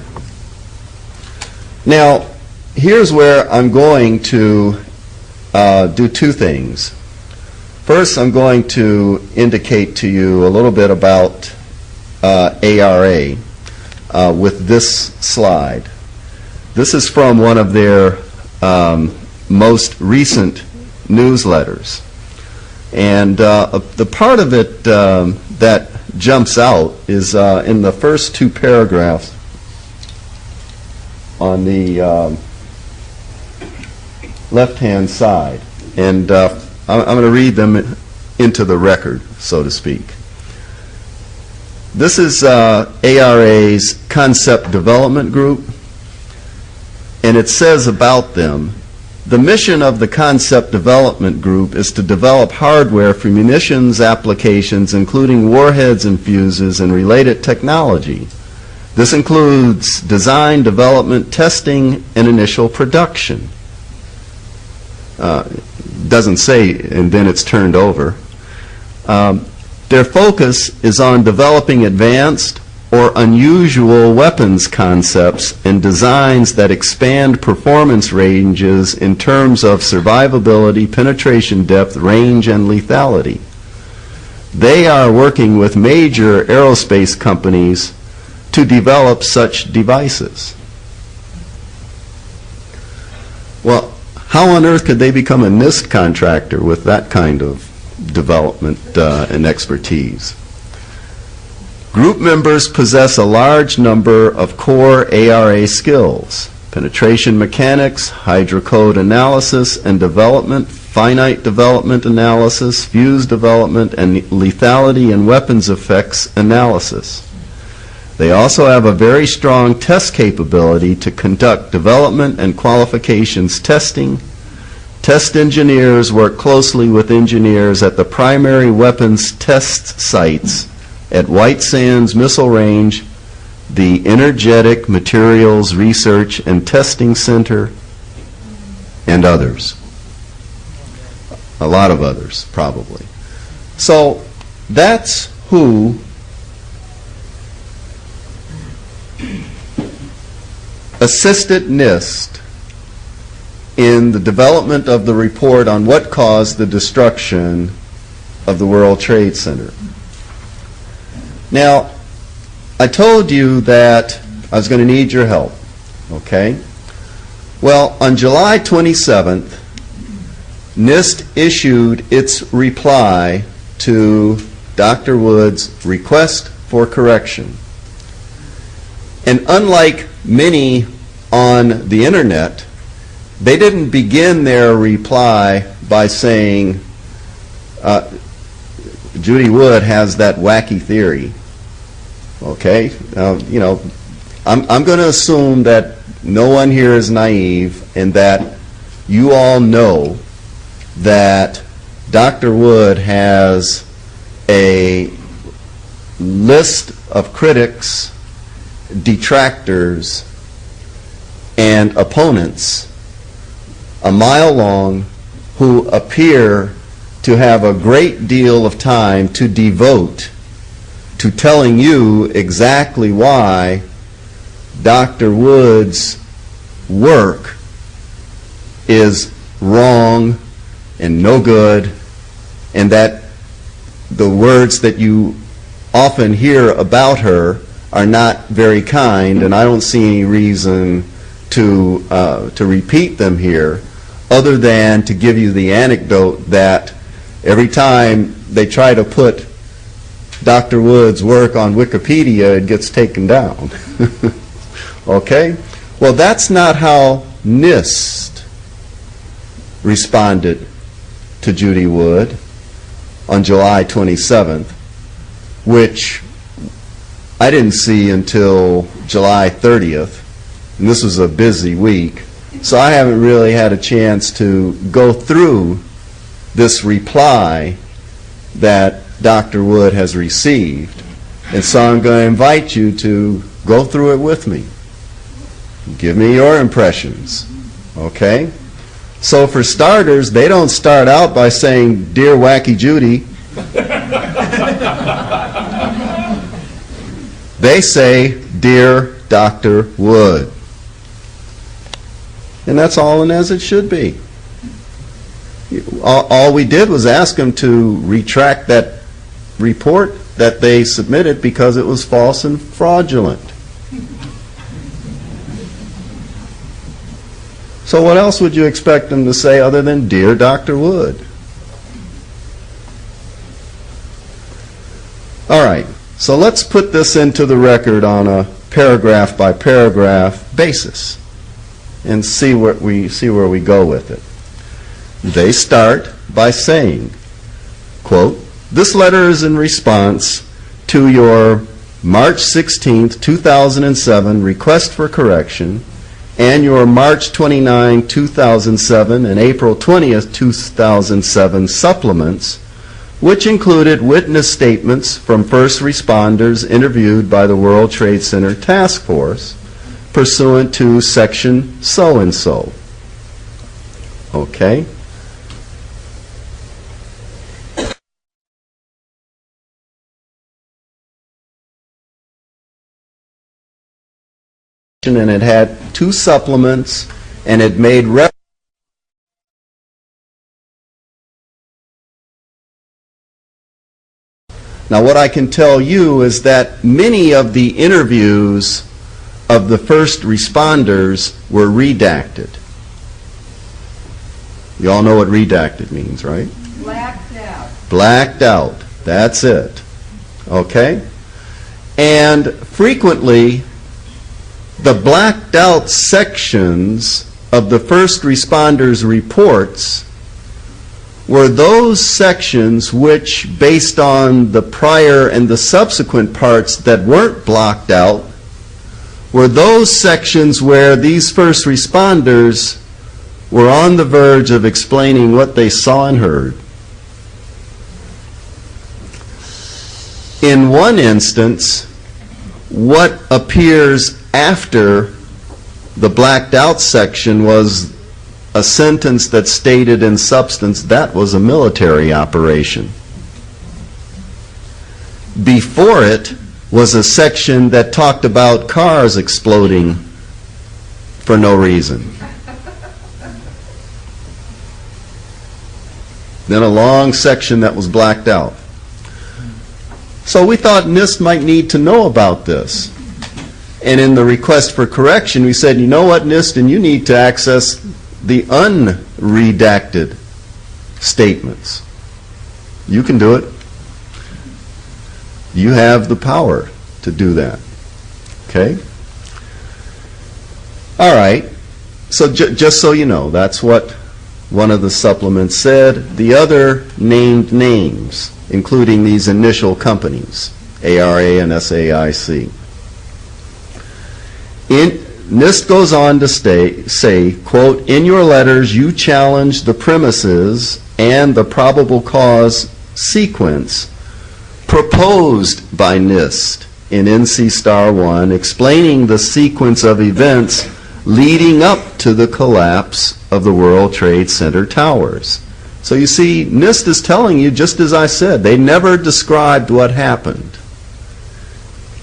Now, here's where I'm going to do two things. First, I'm going to indicate to you a little bit about ARA with this slide. This is from one of their most recent newsletters. And the part of it that jumps out is in the first two paragraphs on the left-hand side. And I'm going to read them into the record, so to speak. This is ARA's Concept Development Group, and it says about them, the mission of the Concept Development Group is to develop hardware for munitions applications, including warheads and fuses and related technology. This includes design, development, testing, and initial production. Doesn't say, and then it's turned over. Their focus is on developing advanced or unusual weapons concepts and designs that expand performance ranges in terms of survivability, penetration depth, range, and lethality. They are working with major aerospace companies to develop such devices. Well, how on earth could they become a NIST contractor with that kind of development and expertise? Group members possess a large number of core ARA skills: penetration mechanics, hydrocode analysis and development, finite development analysis, fuse development, and lethality and weapons effects analysis. They also have a very strong test capability to conduct development and qualifications testing. Test engineers work closely with engineers at the primary weapons test sites at White Sands Missile Range, the Energetic Materials Research and Testing Center, and others. A lot of others, probably. So that's who assisted NIST in the development of the report on what caused the destruction of the World Trade Center. Now, I told you that I was going to need your help, okay? Well, on July 27th, NIST issued its reply to Dr. Wood's request for correction. And unlike many on the internet, they didn't begin their reply by saying, Judy Wood has that wacky theory. Okay? I'm going to assume that no one here is naive and that you all know that Dr. Wood has a list of critics, detractors, and opponents a mile long who appear to have a great deal of time to devote to telling you exactly why Dr. Wood's work is wrong and no good and that the words that you often hear about her are not very kind, and I don't see any reason to repeat them here, other than to give you the anecdote that every time they try to put Dr. Wood's work on Wikipedia, it gets taken down. Okay? Well, that's not how NIST responded to Judy Wood on July 27th, which I didn't see until July 30th, and this was a busy week, so I haven't really had a chance to go through this reply that Dr. Wood has received, and so I'm going to invite you to go through it with me. Give me your impressions, okay? So for starters, they don't start out by saying, "Dear Wacky Judy." They say, "Dear Dr. Wood." And that's all and as it should be. All we did was ask them to retract that report that they submitted because it was false and fraudulent. So what else would you expect them to say other than "Dear Dr. Wood"? All right, so let's put this into the record on a paragraph by paragraph basis and see where we go with it. They start by saying, quote, "This letter is in response to your March 16th, 2007 request for correction and your March 29, 2007 and April 20th, 2007 supplements, which included witness statements from first responders interviewed by the World Trade Center Task Force pursuant to section so-and-so." Okay? And it had 2 supplements, and it made reference. Now, what I can tell you is that many of the interviews of the first responders were redacted. You all know what redacted means, right? Blacked out. Blacked out. That's it. Okay? And frequently, the blacked out sections of the first responders' reports were those sections which, based on the prior and the subsequent parts that weren't blocked out, were those sections where these first responders were on the verge of explaining what they saw and heard. In one instance, what appears after the blacked out section was a sentence that stated in substance that was a military operation. Before it was a section that talked about cars exploding for no reason. Then a long section that was blacked out. So we thought NIST might need to know about this. And in the request for correction, we said, you know what, NIST, and you need to access the unredacted statements. You can do it. You have the power to do that. Okay? All right. So just so you know, that's what one of the supplements said. The other named names, including these initial companies, ARA and SAIC. NIST goes on to say, quote, "In your letters you challenge the premises and the probable cause sequence proposed by NIST in NC Star 1, explaining the sequence of events leading up to the collapse of the World Trade Center towers." So you see, NIST is telling you, just as I said, they never described what happened.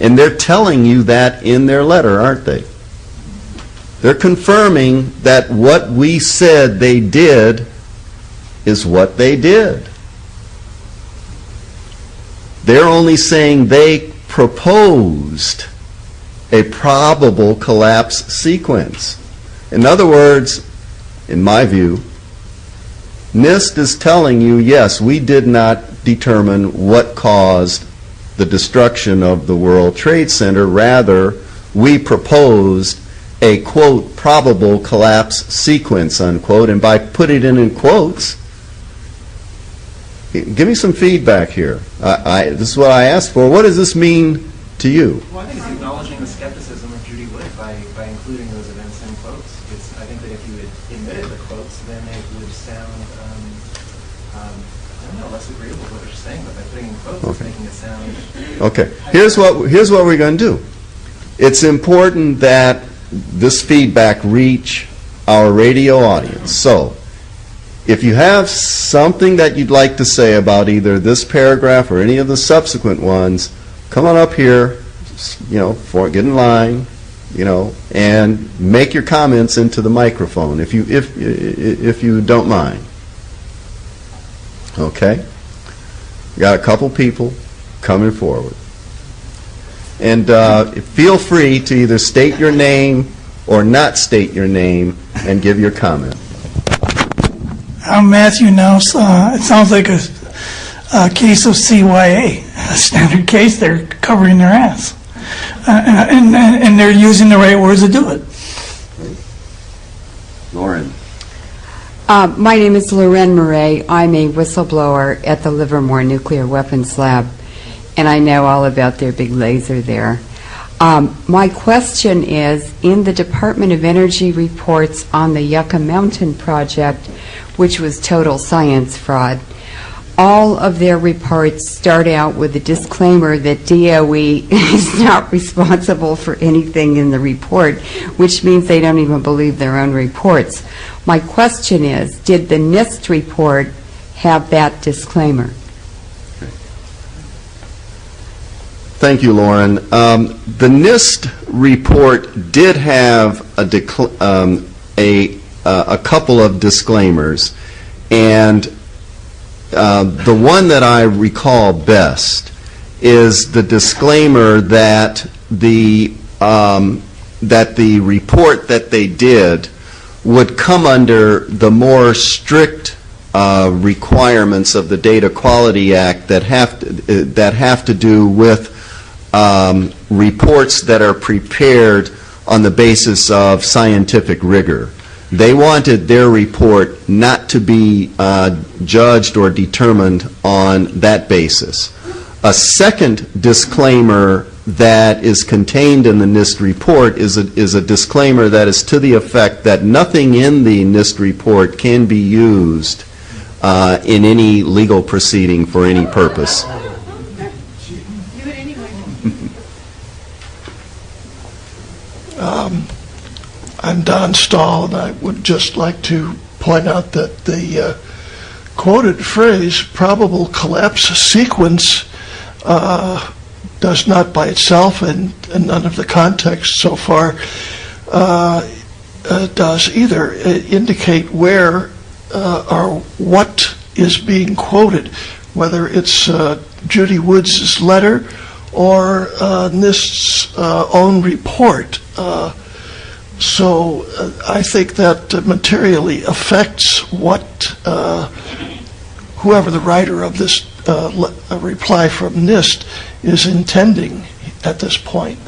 And they're telling you that in their letter, aren't they? They're confirming that what we said they did is what they did. They're only saying they proposed a probable collapse sequence. In other words, in my view, NIST is telling you, yes, we did not determine what caused the destruction of the World Trade Center. Rather, we proposed a, quote, probable collapse sequence, unquote. And by putting it in quotes, give me some feedback here. This is what I asked for. What does this mean to you? Well, I think it's acknowledging the skepticism of Judy Wood by including those events in quotes. I think that if you had admitted the quotes, then it would sound, I don't know, less agreeable to what you're saying, but by putting in quotes, it's making it sound... Okay. Here's what we're going to do. It's important that this feedback reach our radio audience. So, if you have something that you'd like to say about either this paragraph or any of the subsequent ones, come on up here, get in line, and make your comments into the microphone if you don't mind. Okay? Got a couple people coming forward. And feel free to either state your name or not state your name and give your comment. I'm Matthew Nouse. It sounds like a case of CYA, a standard case. They're covering their ass. And they're using the right words to do it. Lauren. My name is Loren Murray. I'm a whistleblower at the Livermore Nuclear Weapons Lab, and I know all about their big laser there. My question is, in the Department of Energy reports on the Yucca Mountain project, which was total science fraud, all of their reports start out with a disclaimer that DOE is not responsible for anything in the report, which means they don't even believe their own reports. My question is, did the NIST report have that disclaimer? Thank you, Lauren. The NIST report did have a couple of disclaimers, and the one that I recall best is the disclaimer that the report that they did would come under the more strict requirements of the Data Quality Act that have to do with reports that are prepared on the basis of scientific rigor. They wanted their report not to be judged or determined on that basis. A second disclaimer that is contained in the NIST report is a disclaimer that is to the effect that nothing in the NIST report can be used in any legal proceeding for any purpose. Do it anyway. I'm Don Stahl, and I would just like to point out that the quoted phrase, probable collapse sequence, does not by itself, and none of the context so far, does either indicate where or what is being quoted, whether it's Judy Woods' letter or NIST's own report. So I think that materially affects what whoever the writer of this reply from NIST is intending at this point.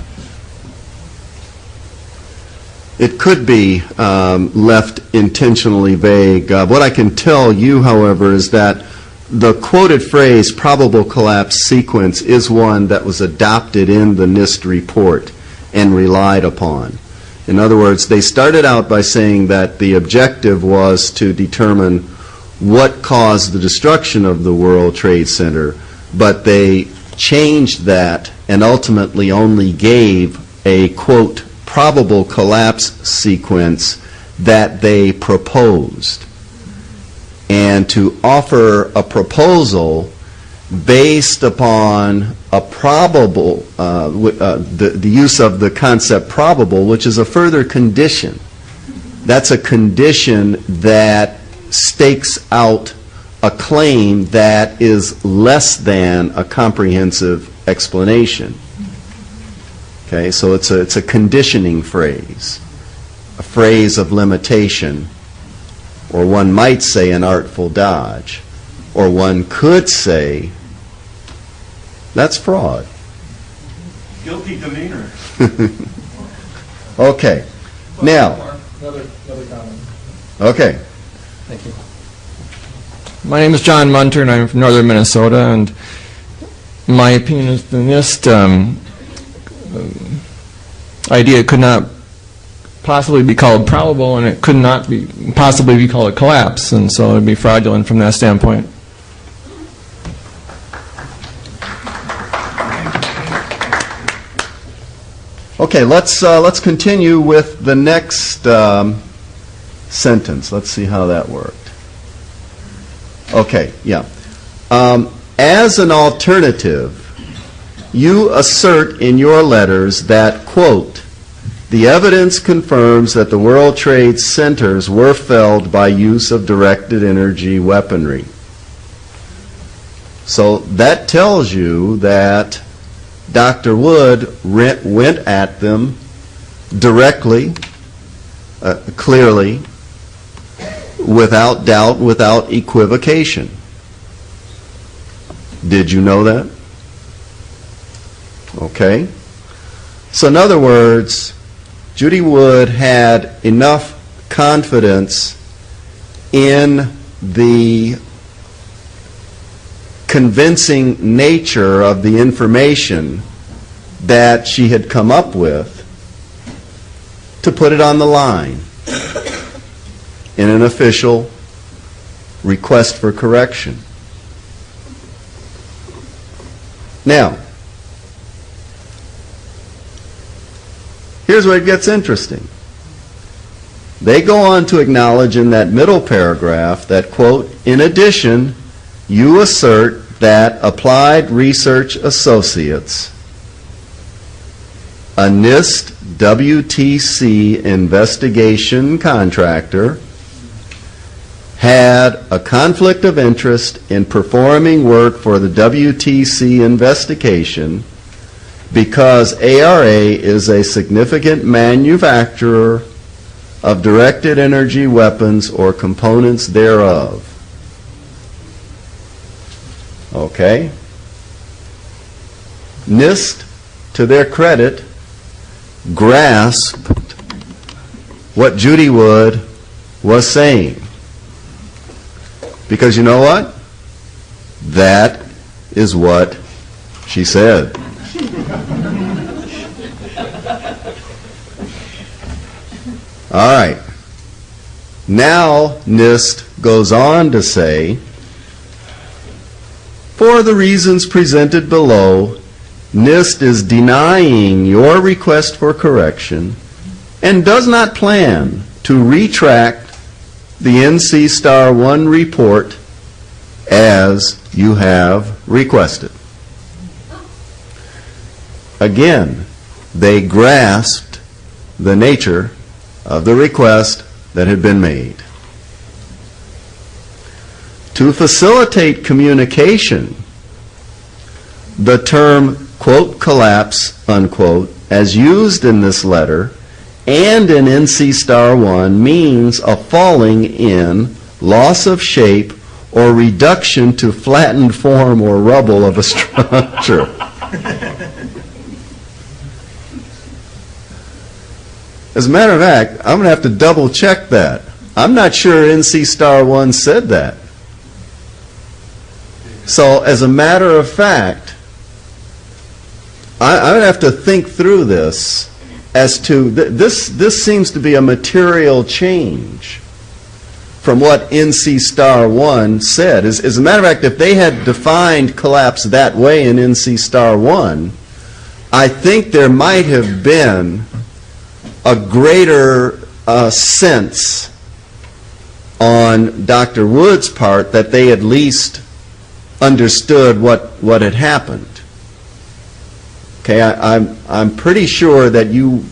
It could be left intentionally vague. What I can tell you, however, is that the quoted phrase, probable collapse sequence, is one that was adopted in the NIST report and relied upon. In other words, they started out by saying that the objective was to determine what caused the destruction of the World Trade Center, but they changed that and ultimately only gave a, quote, probable collapse sequence that they proposed. And to offer a proposal based upon a probable, the use of the concept probable, which is a further condition. That's a condition that stakes out a claim that is less than a comprehensive explanation. Okay, so it's a conditioning phrase, a phrase of limitation, or one might say an artful dodge, or one could say that's fraud. Guilty demeanor. Okay, now, Another comment. okay. Thank you. My name is John Munter, and I'm from northern Minnesota, and my opinion is the NIST idea could not possibly be called probable, and it could not be possibly be called a collapse, and so it would be fraudulent from that standpoint. Okay, let's continue with the next sentence. Let's see how that worked. Okay, yeah. As an alternative, you assert in your letters that, quote, the evidence confirms that the World Trade Centers were felled by use of directed energy weaponry. So that tells you that Dr. Wood went at them directly, clearly, without doubt, without equivocation. Did you know that? Okay. So in other words, Judy Wood had enough confidence in the convincing nature of the information that she had come up with to put it on the line in an official request for correction. Now, here's where it gets interesting. They go on to acknowledge in that middle paragraph that, quote, in addition, you assert that Applied Research Associates, a NIST WTC investigation contractor, had a conflict of interest in performing work for the WTC investigation because ARA is a significant manufacturer of directed energy weapons or components thereof. Okay? NIST, to their credit, grasped what Judy Wood was saying. Because you know what? That is what she said. All right. Now NIST goes on to say, for the reasons presented below, NIST is denying your request for correction and does not plan to retract the NC Star 1 report as you have requested. Again, they grasped the nature of the request that had been made. To facilitate communication, the term, quote, collapse, unquote, as used in this letter and in NC Star 1 means a falling in, loss of shape, or reduction to flattened form or rubble of a structure. As a matter of fact, I'm going to have to double check that. I'm not sure NC Star 1 said that. So as a matter of fact, I'm going to have to think through this as to, this seems to be a material change from what NC Star 1 said. As a matter of fact, if they had defined collapse that way in NC Star 1, I think there might have been a greater sense on Dr. Wood's part that they at least understood what had happened. Okay, I'm pretty sure that you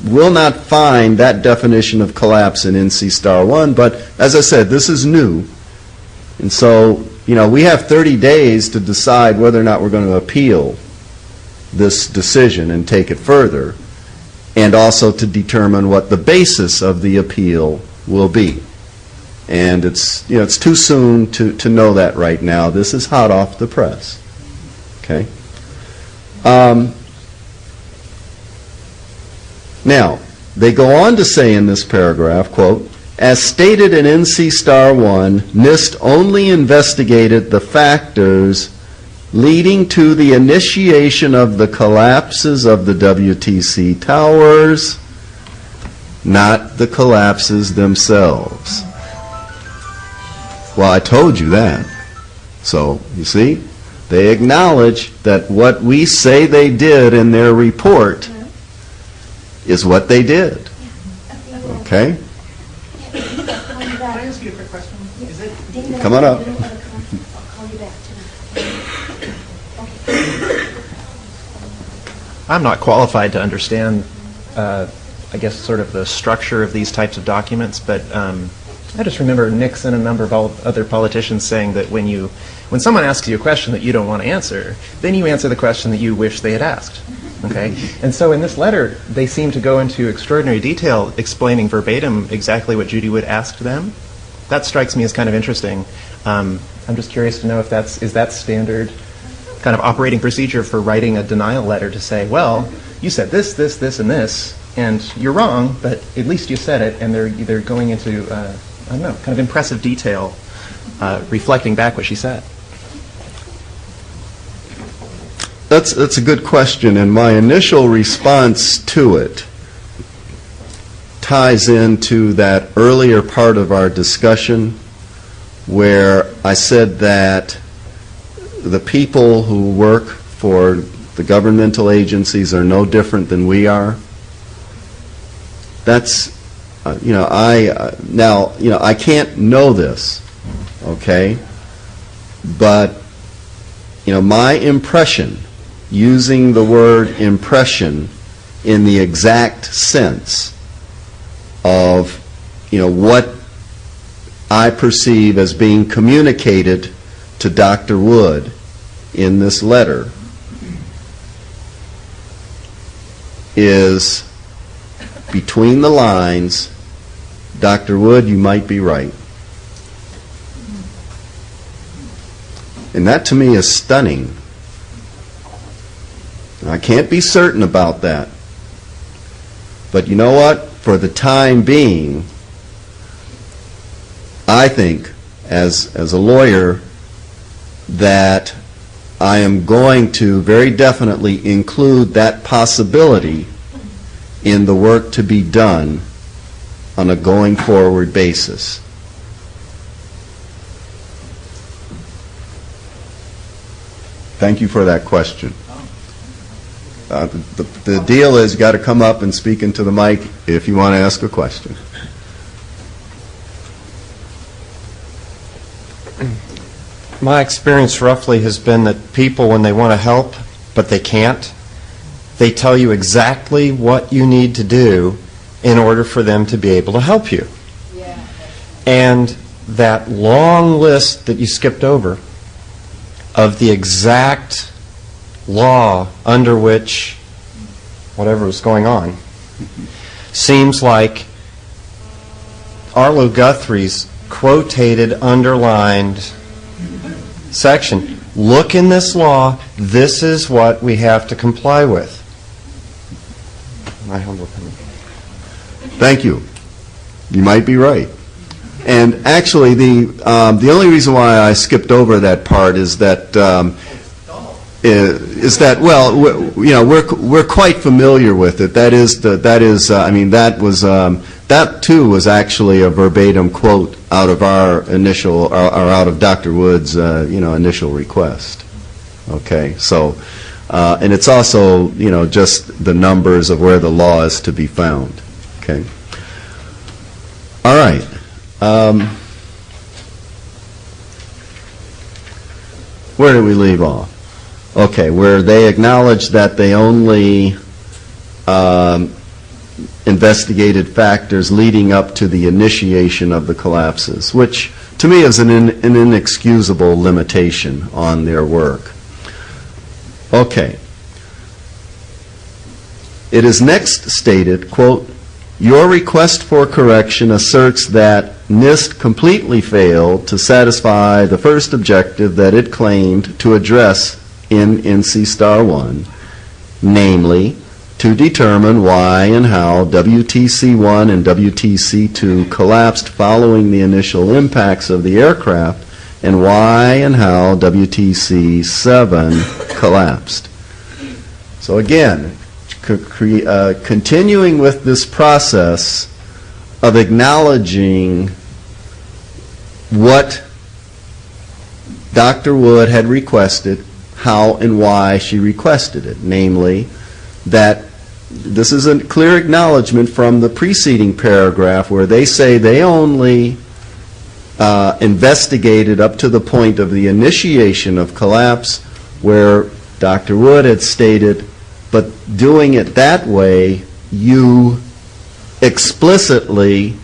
will not find that definition of collapse in NC Star 1, but as I said, this is new And so, we have 30 days to decide whether or not we're going to appeal this decision and take it further, and also to determine what the basis of the appeal will be. And it's too soon to know that right now. This is hot off the press. Okay? Now, they go on to say in this paragraph, quote, as stated in NC Star 1, NIST only investigated the factors leading to the initiation of the collapses of the WTC towers, not the collapses themselves. Well, I told you that. So, you see, they acknowledge that what we say they did in their report is what they did. Okay? Can I ask you a quick question? Is it Come on up. I'm not qualified to understand, I guess, sort of the structure of these types of documents, but I just remember Nixon and a number of other politicians saying that when someone asks you a question that you don't want to answer, then you answer the question that you wish they had asked. Okay? And so in this letter, they seem to go into extraordinary detail explaining verbatim exactly what Judy Wood asked them. That strikes me as kind of interesting. I'm just curious to know if is that standard kind of operating procedure for writing a denial letter to say, well, you said this, this, this, and this, and you're wrong, but at least you said it, and they're going into, I don't know, kind of impressive detail, reflecting back what she said. That's a good question, and my initial response to it ties into that earlier part of our discussion where I said that the people who work for the governmental agencies are no different than we are. That's, I can't know this, okay? But, my impression, using the word impression in the exact sense of, what I perceive as being communicated to Dr. Wood in this letter is, between the lines, Dr. Wood, you might be right. And that to me is stunning. I can't be certain about that. But you know what? For the time being, I think, as a lawyer, that I am going to very definitely include that possibility in the work to be done on a going forward basis. Thank you for that question. The deal is you got to come up and speak into the mic if you want to ask a question. My experience roughly has been that people, when they want to help, but they can't, they tell you exactly what you need to do in order for them to be able to help you. Yeah. And that long list that you skipped over of the exact law under which whatever was going on seems like Arlo Guthrie's quotated, underlined section. Look in this law, this is what we have to comply with. My humble opinion. Thank you. You might be right. And actually, the only reason why I skipped over that part is that we're quite familiar with it. That too was actually a verbatim quote out of our initial, or out of Dr. Wood's initial request. Okay, so and it's also just the numbers of where the law is to be found. Okay. All right. Where did we leave off? Okay, where they acknowledge that they only investigated factors leading up to the initiation of the collapses, which to me, is an inexcusable limitation on their work. Okay. It is next stated, quote, "Your request for correction asserts that NIST completely failed to satisfy the first objective that it claimed to address in NC Star 1, namely, to determine why and how WTC-1 and WTC-2 collapsed following the initial impacts of the aircraft, and why and how WTC-7 collapsed." So again, continuing with this process of acknowledging what Dr. Wood had requested, how and why she requested it, namely that this is a clear acknowledgement from the preceding paragraph where they say they only investigated up to the point of the initiation of collapse, where Dr. Wood had stated, but doing it that way, you explicitly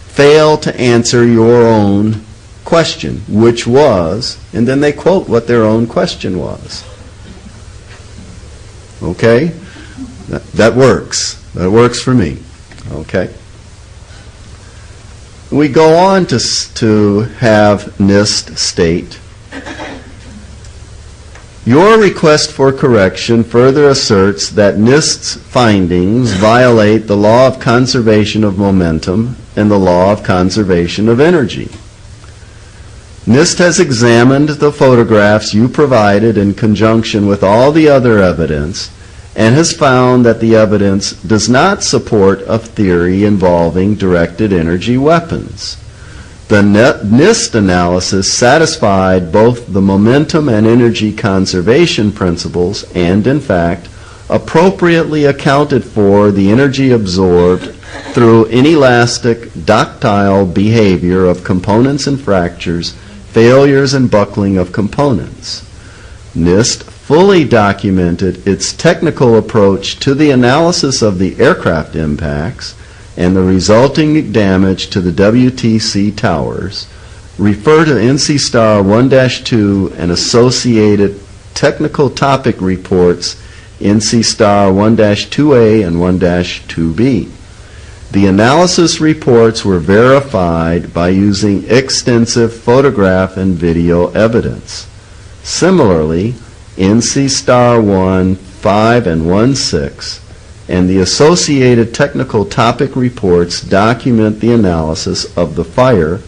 fail to answer your own question, which was, and then they quote what their own question was. Okay? That works. That works for me. Okay? We go on to have NIST state, "Your request for correction further asserts that NIST's findings violate the law of conservation of momentum and the law of conservation of energy. NIST has examined the photographs you provided in conjunction with all the other evidence and has found that the evidence does not support a theory involving directed energy weapons. The NIST analysis satisfied both the momentum and energy conservation principles and, in fact, appropriately accounted for the energy absorbed through inelastic, ductile behavior of components and fractures, failures and buckling of components. NIST fully documented its technical approach to the analysis of the aircraft impacts and the resulting damage to the WTC towers. Refer to NC Star 1-2 and associated technical topic reports, NC Star 1-2A and 1-2B. The analysis reports were verified by using extensive photograph and video evidence. Similarly, NC Star 1-5 and 1-6 and the associated technical topic reports document the analysis of the fire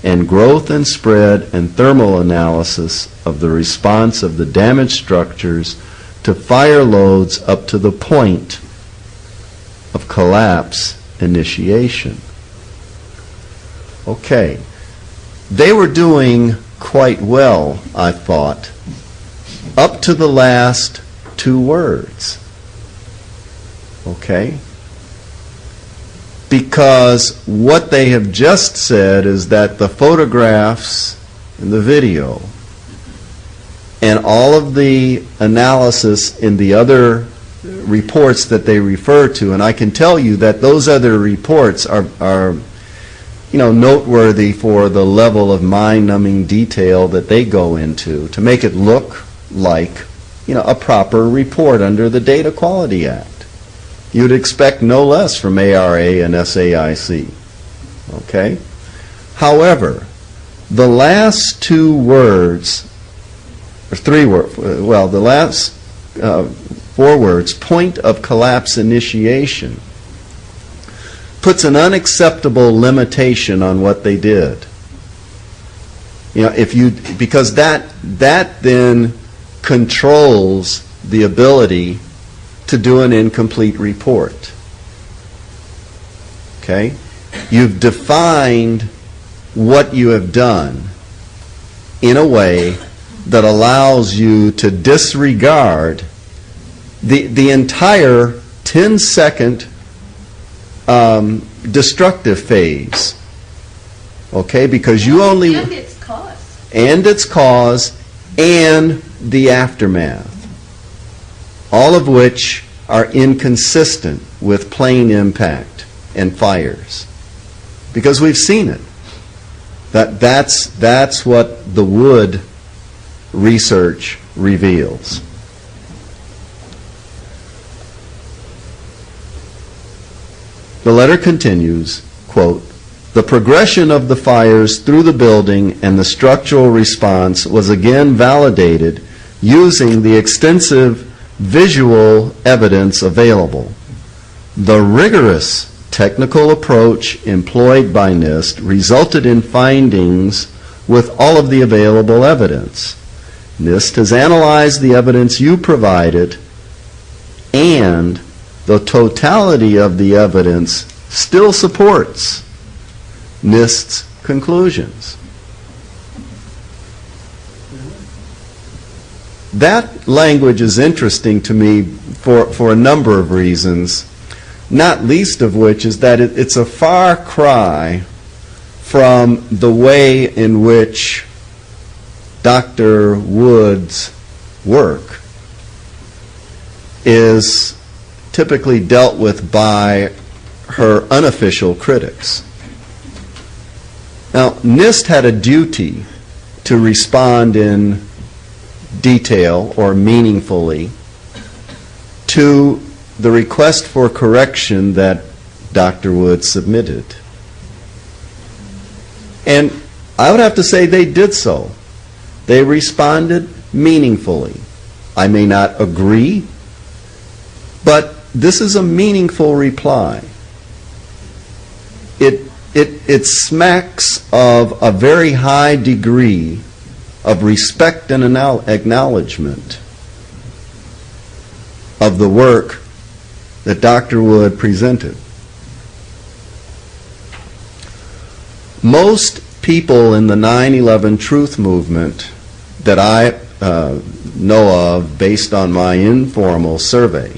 and growth and spread and thermal analysis of the response of the damaged structures to fire loads up to the point of collapse initiation. Okay. They were doing quite well, I thought, up to the last two words. Okay? Because what they have just said is that the photographs and the video and all of the analysis in the other reports that they refer to, and I can tell you that those other reports are noteworthy for the level of mind-numbing detail that they go into to make it look like, a proper report under the Data Quality Act. You'd expect no less from ARA and SAIC. Okay? However, the last two words, or three words, the last 4 words, point of collapse initiation, puts an unacceptable limitation on what they did. Because that then controls the ability to do an incomplete report. Okay? You've defined what you have done in a way that allows you to disregard the entire 10-second destructive phase. Okay? Because you only... And its cause. And its cause and the aftermath. All of which are inconsistent with plane impact and fires. Because we've seen it. That's what the Wood research reveals. The letter continues, quote, "The progression of the fires through the building and the structural response was again validated using the extensive visual evidence available. The rigorous technical approach employed by NIST resulted in findings with all of the available evidence. NIST has analyzed the evidence you provided, and the totality of the evidence still supports NIST's conclusions." That language is interesting to me for a number of reasons, not least of which is that it's a far cry from the way in which Dr. Wood's work is typically dealt with by her unofficial critics. Now, NIST had a duty to respond in detail or meaningfully to the request for correction that Dr. Wood submitted. And I would have to say they did so. They responded meaningfully. I may not agree, but this is a meaningful reply. It smacks of a very high degree of respect and acknowledgement of the work that Dr. Wood presented. Most people in the 9/11 truth movement that I know of, based on my informal survey,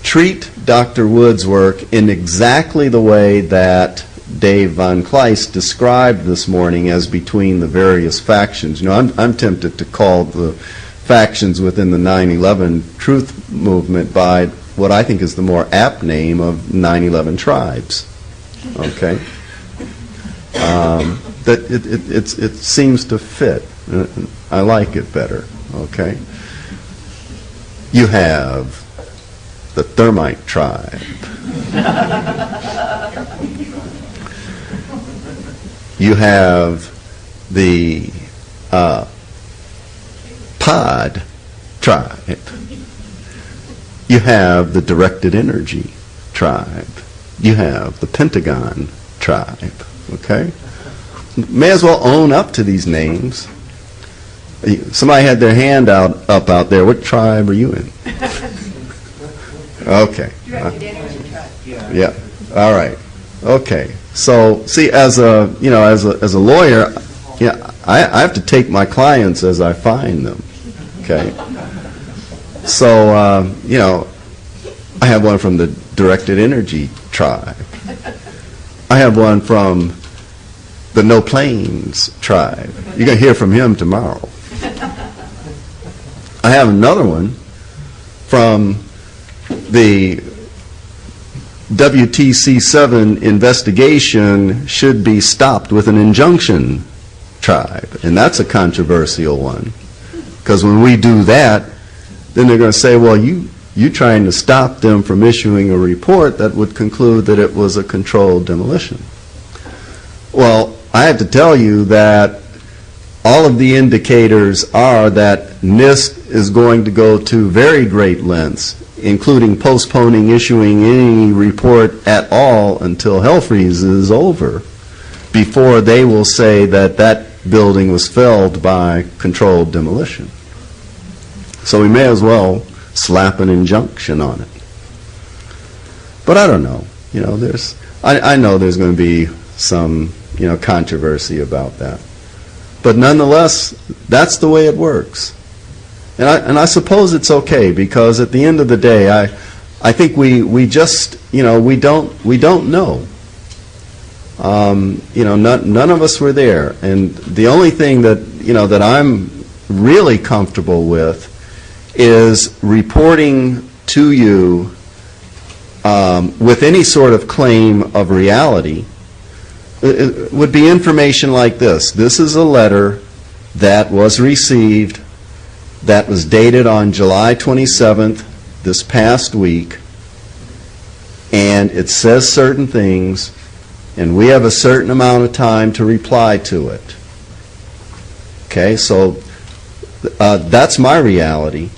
treat Dr. Wood's work in exactly the way that Dave Von Kleist described this morning as between the various factions. You know, I'm tempted to call the factions within the 9/11 truth movement by what I think is the more apt name of 9/11 tribes. Okay? That it seems to fit. I like it better. Okay? You have the Thermite tribe. You have the Pod tribe. You have the Directed Energy tribe. You have the Pentagon tribe. Okay? May as well own up to these names. Somebody had their hand up out there. What tribe are you in? Okay. Yeah. All right. Okay. So, see, as a lawyer, yeah, I have to take my clients as I find them. Okay. So, I have one from the Directed Energy tribe. I have one from the No Plains tribe. You're going to hear from him tomorrow. I have another one from the WTC7 investigation should be stopped with an injunction tribe. And that's a controversial one. Because when we do that, then they're going to say, well, you trying to stop them from issuing a report that would conclude that it was a controlled demolition. Well, I have to tell you that all of the indicators are that NIST is going to go to very great lengths, including postponing issuing any report at all until hell freeze is over, before they will say that that building was felled by controlled demolition. So we may as well slap an injunction on it. But I don't know. I know there's going to be some controversy about that. But nonetheless, that's the way it works. And I suppose it's okay, because at the end of the day, I think we just we don't know. None of us were there, and the only thing that I'm really comfortable with is reporting to you with any sort of claim of reality would be information like this. This is a letter that was received, that was dated on July 27th, this past week, and it says certain things, and we have a certain amount of time to reply to it. Okay, so that's my reality.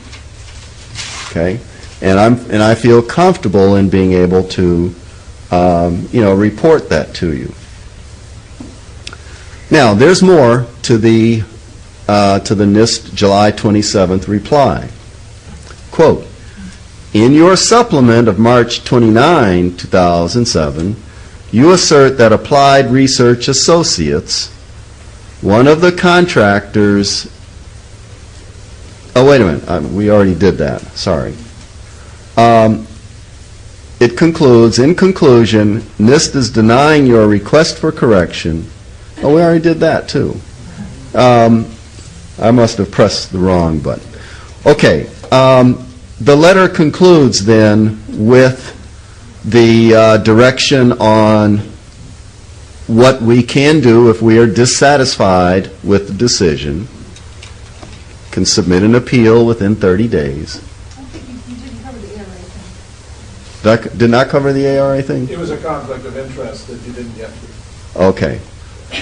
Okay, and I feel comfortable in being able to, report that to you. Now, there's more to the NIST July 27th reply. Quote, in your supplement of March 29, 2007, you assert that Applied Research Associates, one of the contractors, oh, wait a minute, we already did that, sorry. It concludes, in conclusion, NIST is denying your request for correction. Oh, we already did that too. I must have pressed the wrong button. Okay, the letter concludes then with the direction on what we can do if we are dissatisfied with the decision. Can submit an appeal within 30 days. Did not cover the ARA thing? It was a conflict of interest that you didn't get to. Okay.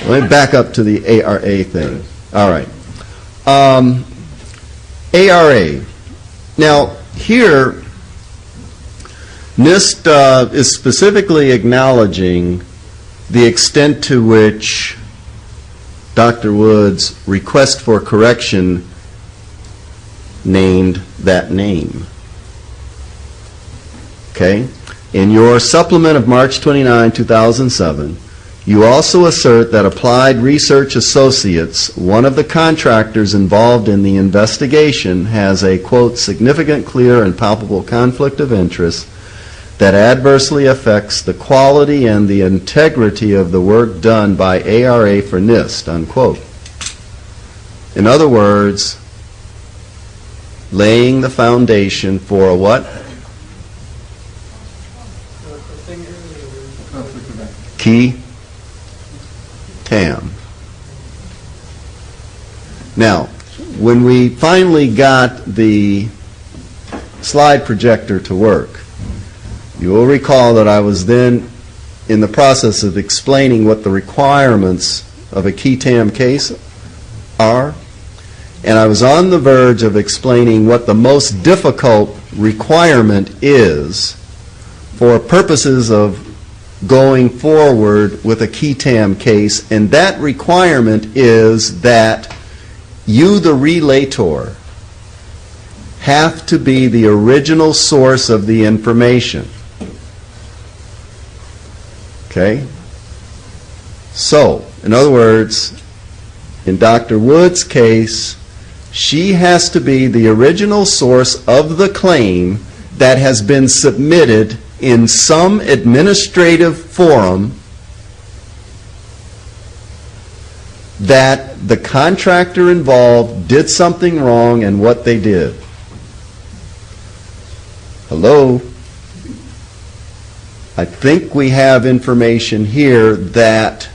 Let me back up to the ARA thing. All right. ARA. Now, here, NIST is specifically acknowledging the extent to which Dr. Wood's request for correction named that name. Okay? In your supplement of March 29, 2007, you also assert that Applied Research Associates, one of the contractors involved in the investigation, has a, quote, significant, clear, and palpable conflict of interest that adversely affects the quality and the integrity of the work done by ARA for NIST, unquote. In other words, laying the foundation for a what? Key TAM. Now, when we finally got the slide projector to work, you will recall that I was then in the process of explaining what the requirements of a key TAM case are, and I was on the verge of explaining what the most difficult requirement is for purposes of going forward with a key TAM case, and that requirement is that you, the relator, have to be the original source of the information. Okay? So, in other words, in Dr. Wood's case, she has to be the original source of the claim that has been submitted in some administrative forum that the contractor involved did something wrong and what they did. Hello? I think we have information here that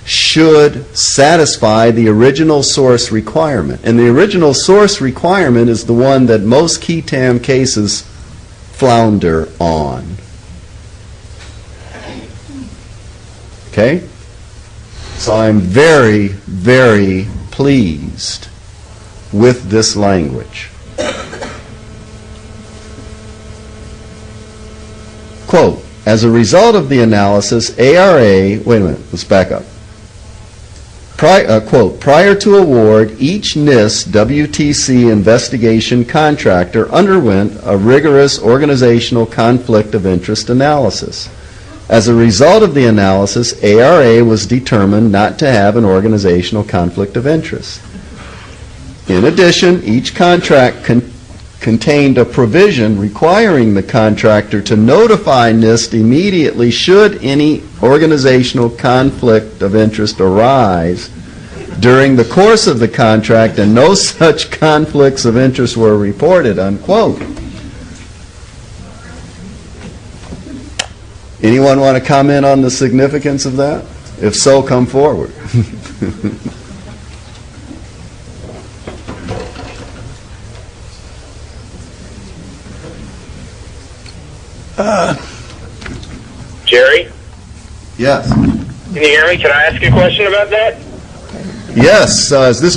should satisfy the original source requirement. And the original source requirement is the one that most key TAM cases flounder on. Okay? So I'm very, very pleased with this language. Quote, as a result of the analysis, ARA, wait a minute, let's back up. Quote, prior to award, each NIST WTC investigation contractor underwent a rigorous organizational conflict of interest analysis. As a result of the analysis, ARA was determined not to have an organizational conflict of interest. In addition, each contract contained a provision requiring the contractor to notify NIST immediately should any organizational conflict of interest arise during the course of the contract, and no such conflicts of interest were reported, unquote. Anyone want to comment on the significance of that? If so, come forward. Jerry, Yes. can you hear me? Can I ask you a question about that? Yes. Is this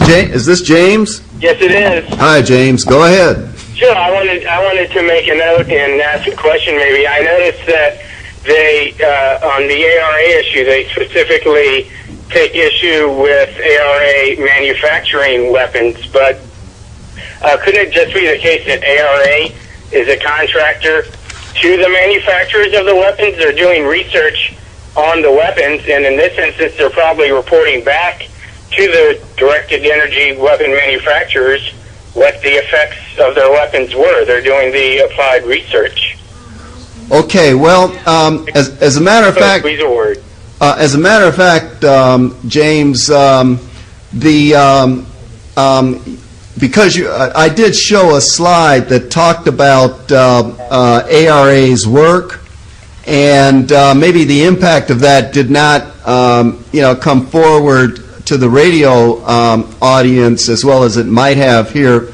James? Yes, it is. Hi, James. Go ahead. Sure. I wanted to make a note and ask a question. Maybe I noticed that they on the ARA issue, they specifically take issue with ARA manufacturing weapons, but couldn't it just be the case that ARA is a contractor to the manufacturers of the weapons? They're doing research on the weapons, and in this instance, they're probably reporting back to the directed energy weapon manufacturers what the effects of their weapons were. They're doing the applied research. Okay. Well, as a matter of fact, James, because I did show a slide that talked about ARA's work, and maybe the impact of that did not, come forward to the radio audience as well as it might have here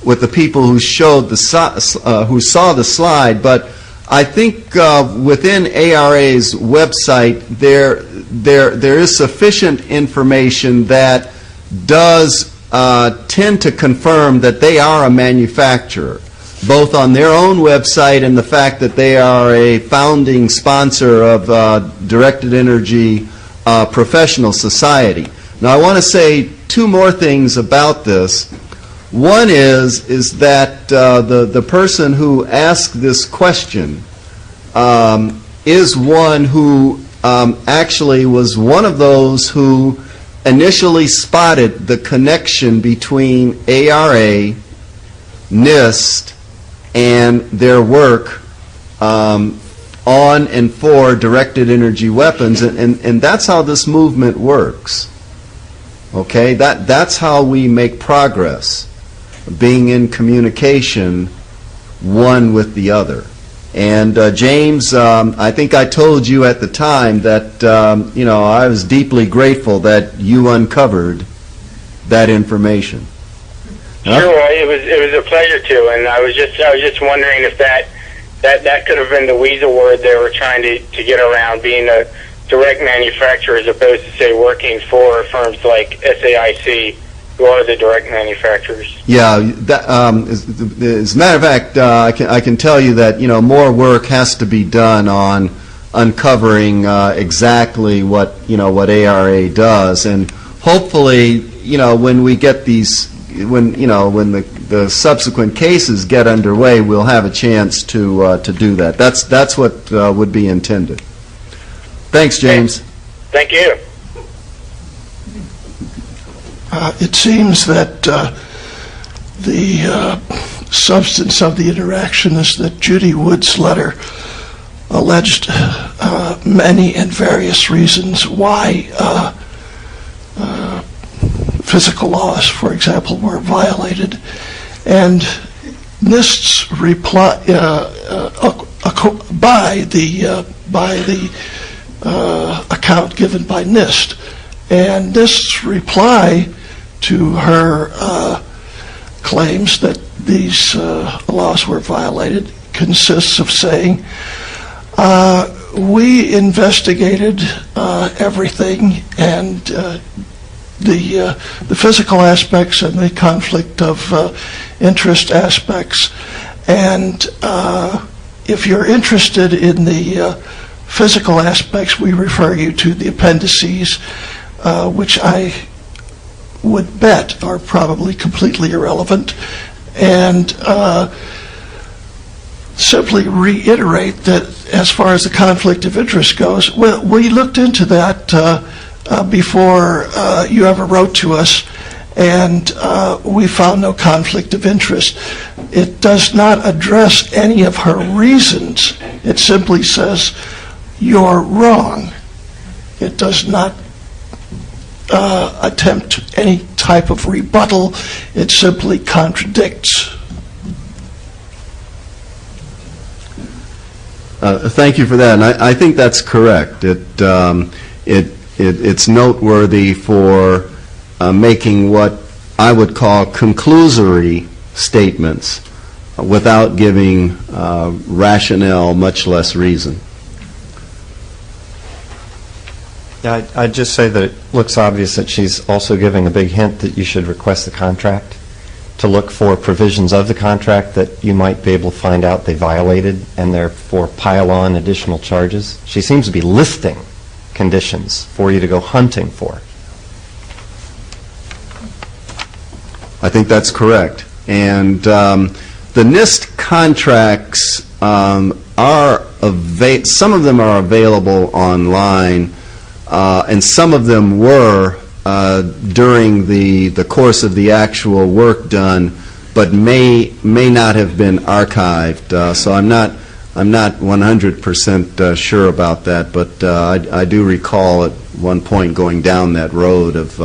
with the people who showed who saw the slide. But I think within ARA's website there is sufficient information that does tend to confirm that they are a manufacturer, both on their own website and the fact that they are a founding sponsor of Directed Energy Professional Society. Now, I want to say two more things about this. One is that the person who asked this question is one who actually was one of those who initially spotted the connection between ARA, NIST, and their work on and for directed energy weapons, and that's how this movement works. Okay, that's how we make progress, being in communication one with the other. And James, I think I told you at the time that I was deeply grateful that you uncovered that information. Sure, well, it was a pleasure to, and I was just wondering if that could have been the weasel word they were trying to get around, being a direct manufacturer as opposed to, say, working for firms like SAIC, who are the direct manufacturers. Yeah, as a matter of fact, I can tell you that more work has to be done on uncovering exactly what ARA does, and hopefully when we get these, when the subsequent cases get underway, we'll have a chance to do that. That's what would be intended. Thanks, James. Thank you. It seems that the substance of the interaction is that Judy Wood's letter alleged many and various reasons why physical laws, for example, were violated, and NIST's reply by the account given by NIST, and NIST's reply to her claims that these laws were violated consists of saying, we investigated everything, and the physical aspects and the conflict of interest aspects, and if you're interested in the physical aspects, we refer you to the appendices, which I would bet are probably completely irrelevant, and simply reiterate that as far as the conflict of interest goes, well, we looked into that before you ever wrote to us, and we found no conflict of interest. It does not address any of her reasons. It simply says, you're wrong. It does not attempt any type of rebuttal. It simply contradicts. Thank you for that, and I think that's correct. It it's noteworthy for making what I would call conclusory statements without giving rationale, much less reason. Yeah, I'd just say that it looks obvious that she's also giving a big hint that you should request the contract, to look for provisions of the contract that you might be able to find out they violated and therefore pile on additional charges. She seems to be listing conditions for you to go hunting for. I think that's correct. And the NIST contracts some of them are available online, and some of them were during the course of the actual work done, but may not have been archived. So I'm not 100% sure about that, but I do recall at one point going down that road of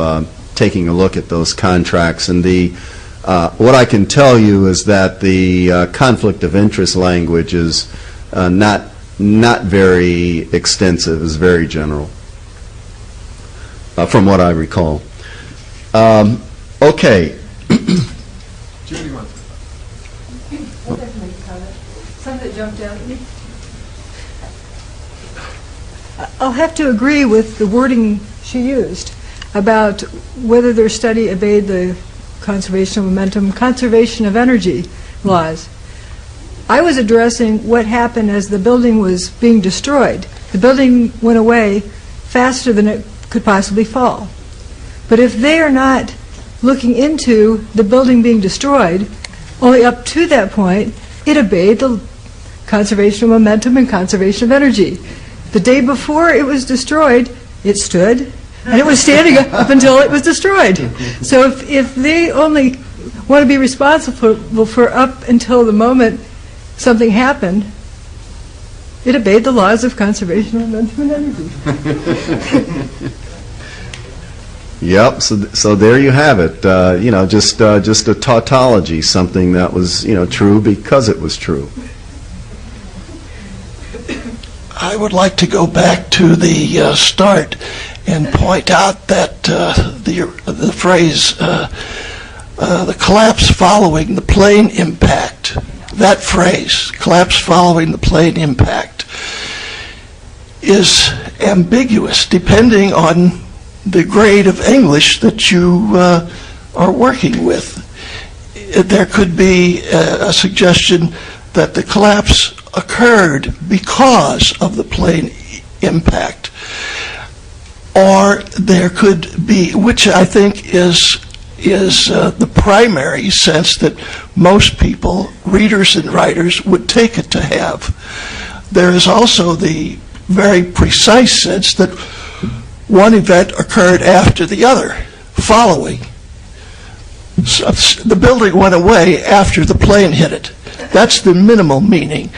taking a look at those contracts. And what I can tell you is that the conflict of interest language is not very extensive, is very general. From what I recall. Okay. Judy wants to. I'd like to make a comment. Something that jumped out at me. I'll have to agree with the wording she used about whether their study obeyed the conservation of momentum, conservation of energy laws. I was addressing what happened as the building was being destroyed. The building went away faster than it could possibly fall. But if they are not looking into the building being destroyed, only up to that point, it obeyed the conservation of momentum and conservation of energy. The day before it was destroyed, it stood, and it was standing up until it was destroyed. So if they only want to be responsible for up until the moment something happened, it obeyed the laws of conservation of momentum and energy. Yep. So there you have it. Just a tautology, something that was true because it was true. I would like to go back to the start and point out that the phrase the collapse following the plane impact, that phrase, collapse following the plane impact, is ambiguous depending on the grade of English that you are working with. There could be a suggestion that the collapse occurred because of the plane impact, or there could be, which I think is the primary sense that most people, readers and writers, would take it to have. There is also the very precise sense that one event occurred after the other, following. So the building went away after the plane hit it. That's the minimal meaning.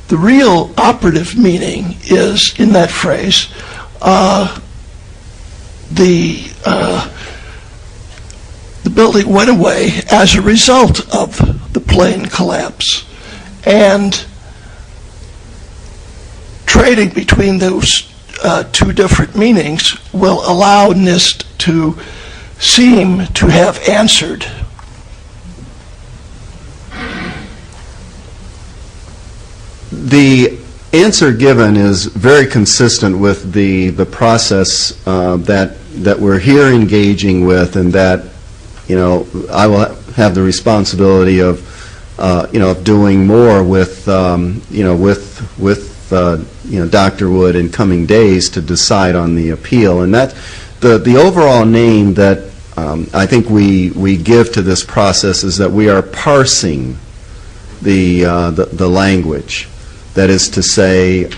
The real operative meaning is, in that phrase, the building went away as a result of the plane collapse. And trading between those two different meanings will allow NIST to seem to have answered. The answer given is very consistent with the process that we're here engaging with, and that I will have the responsibility of doing more with Dr. Wood in coming days to decide on the appeal. And that the overall name that I think we give to this process is that we are parsing the language. That is to say,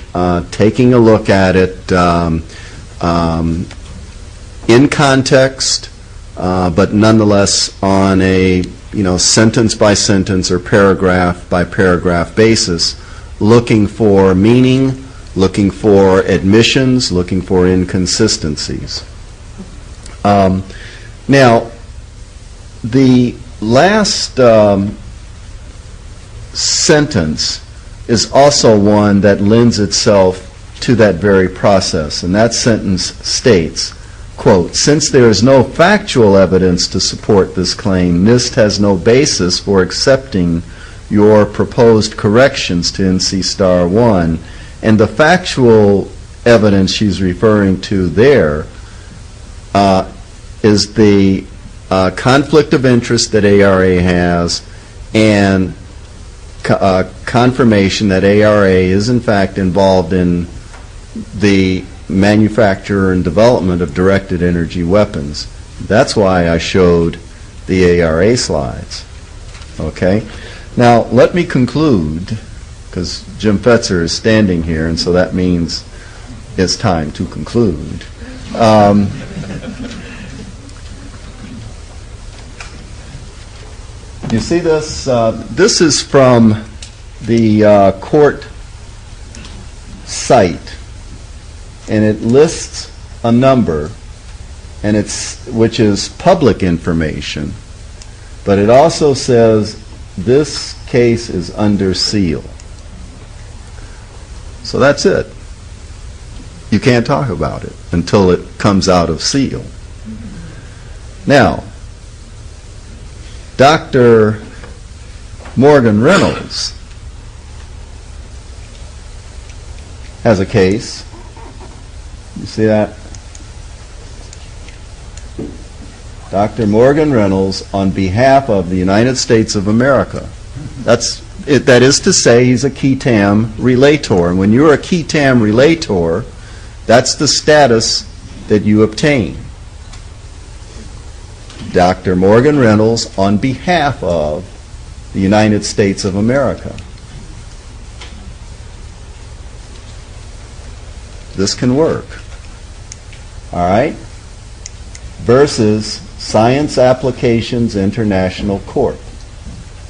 taking a look at it in context, but nonetheless on a sentence by sentence or paragraph by paragraph basis, looking for meaning, looking for admissions, looking for inconsistencies. Now, the last sentence is also one that lends itself to that very process. And that sentence states, quote, "Since there is no factual evidence to support this claim, NIST has no basis for accepting your proposed corrections to NC Star 1, and the factual evidence she's referring to there is the conflict of interest that ARA has and confirmation that ARA is in fact involved in the manufacture and development of directed energy weapons." That's why I showed the ARA slides. Okay? Now, let me conclude, because Jim Fetzer is standing here, and so that means it's time to conclude. You see this? This is from the court site, and it lists a number, and which is public information, but it also says this case is under seal. So that's it. You can't talk about it until it comes out of seal. Now, Dr. Morgan Reynolds has a case. You see that? Dr. Morgan Reynolds on behalf of the United States of America. That is to say, he's a qui tam relator. And when you're a qui tam relator, that's the status that you obtain. Dr. Morgan Reynolds on behalf of the United States of America. This can work. All right? Versus Science Applications International Court.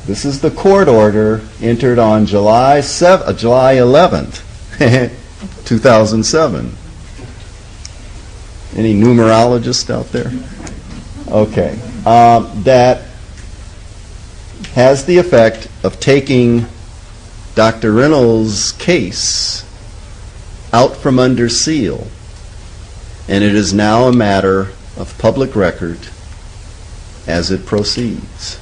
This is the court order entered on July 11th, 2007. Any numerologists out there? Okay. That has the effect of taking Dr. Reynolds' case out from under seal, and it is now a matter of public record as it proceeds.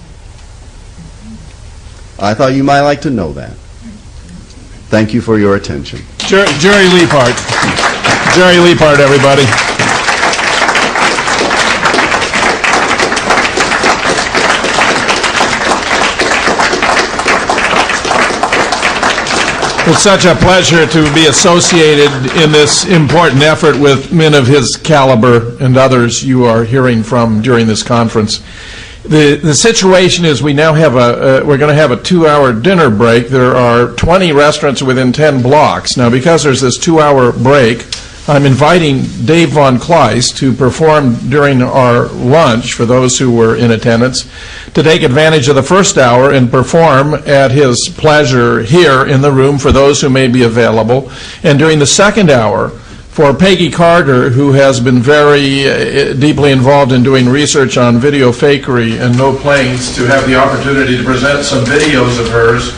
I thought you might like to know that. Thank you for your attention. Jerry Leaphart. Jerry Leaphart, everybody. It's such a pleasure to be associated in this important effort with men of his caliber and others you are hearing from during this conference. The situation is we now have we're going to have a 2-hour dinner break. There are 20 restaurants within 10 blocks. Now, because there's this 2-hour break, I'm inviting Dave Von Kleist to perform during our lunch, for those who were in attendance, to take advantage of the first hour and perform at his pleasure here in the room for those who may be available. And during the second hour, for Peggy Carter, who has been very deeply involved in doing research on video fakery and no planes, to have the opportunity to present some videos of hers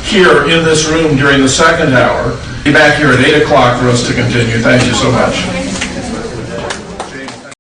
here in this room during the second hour. Be back here at 8 o'clock for us to continue. Thank you so much.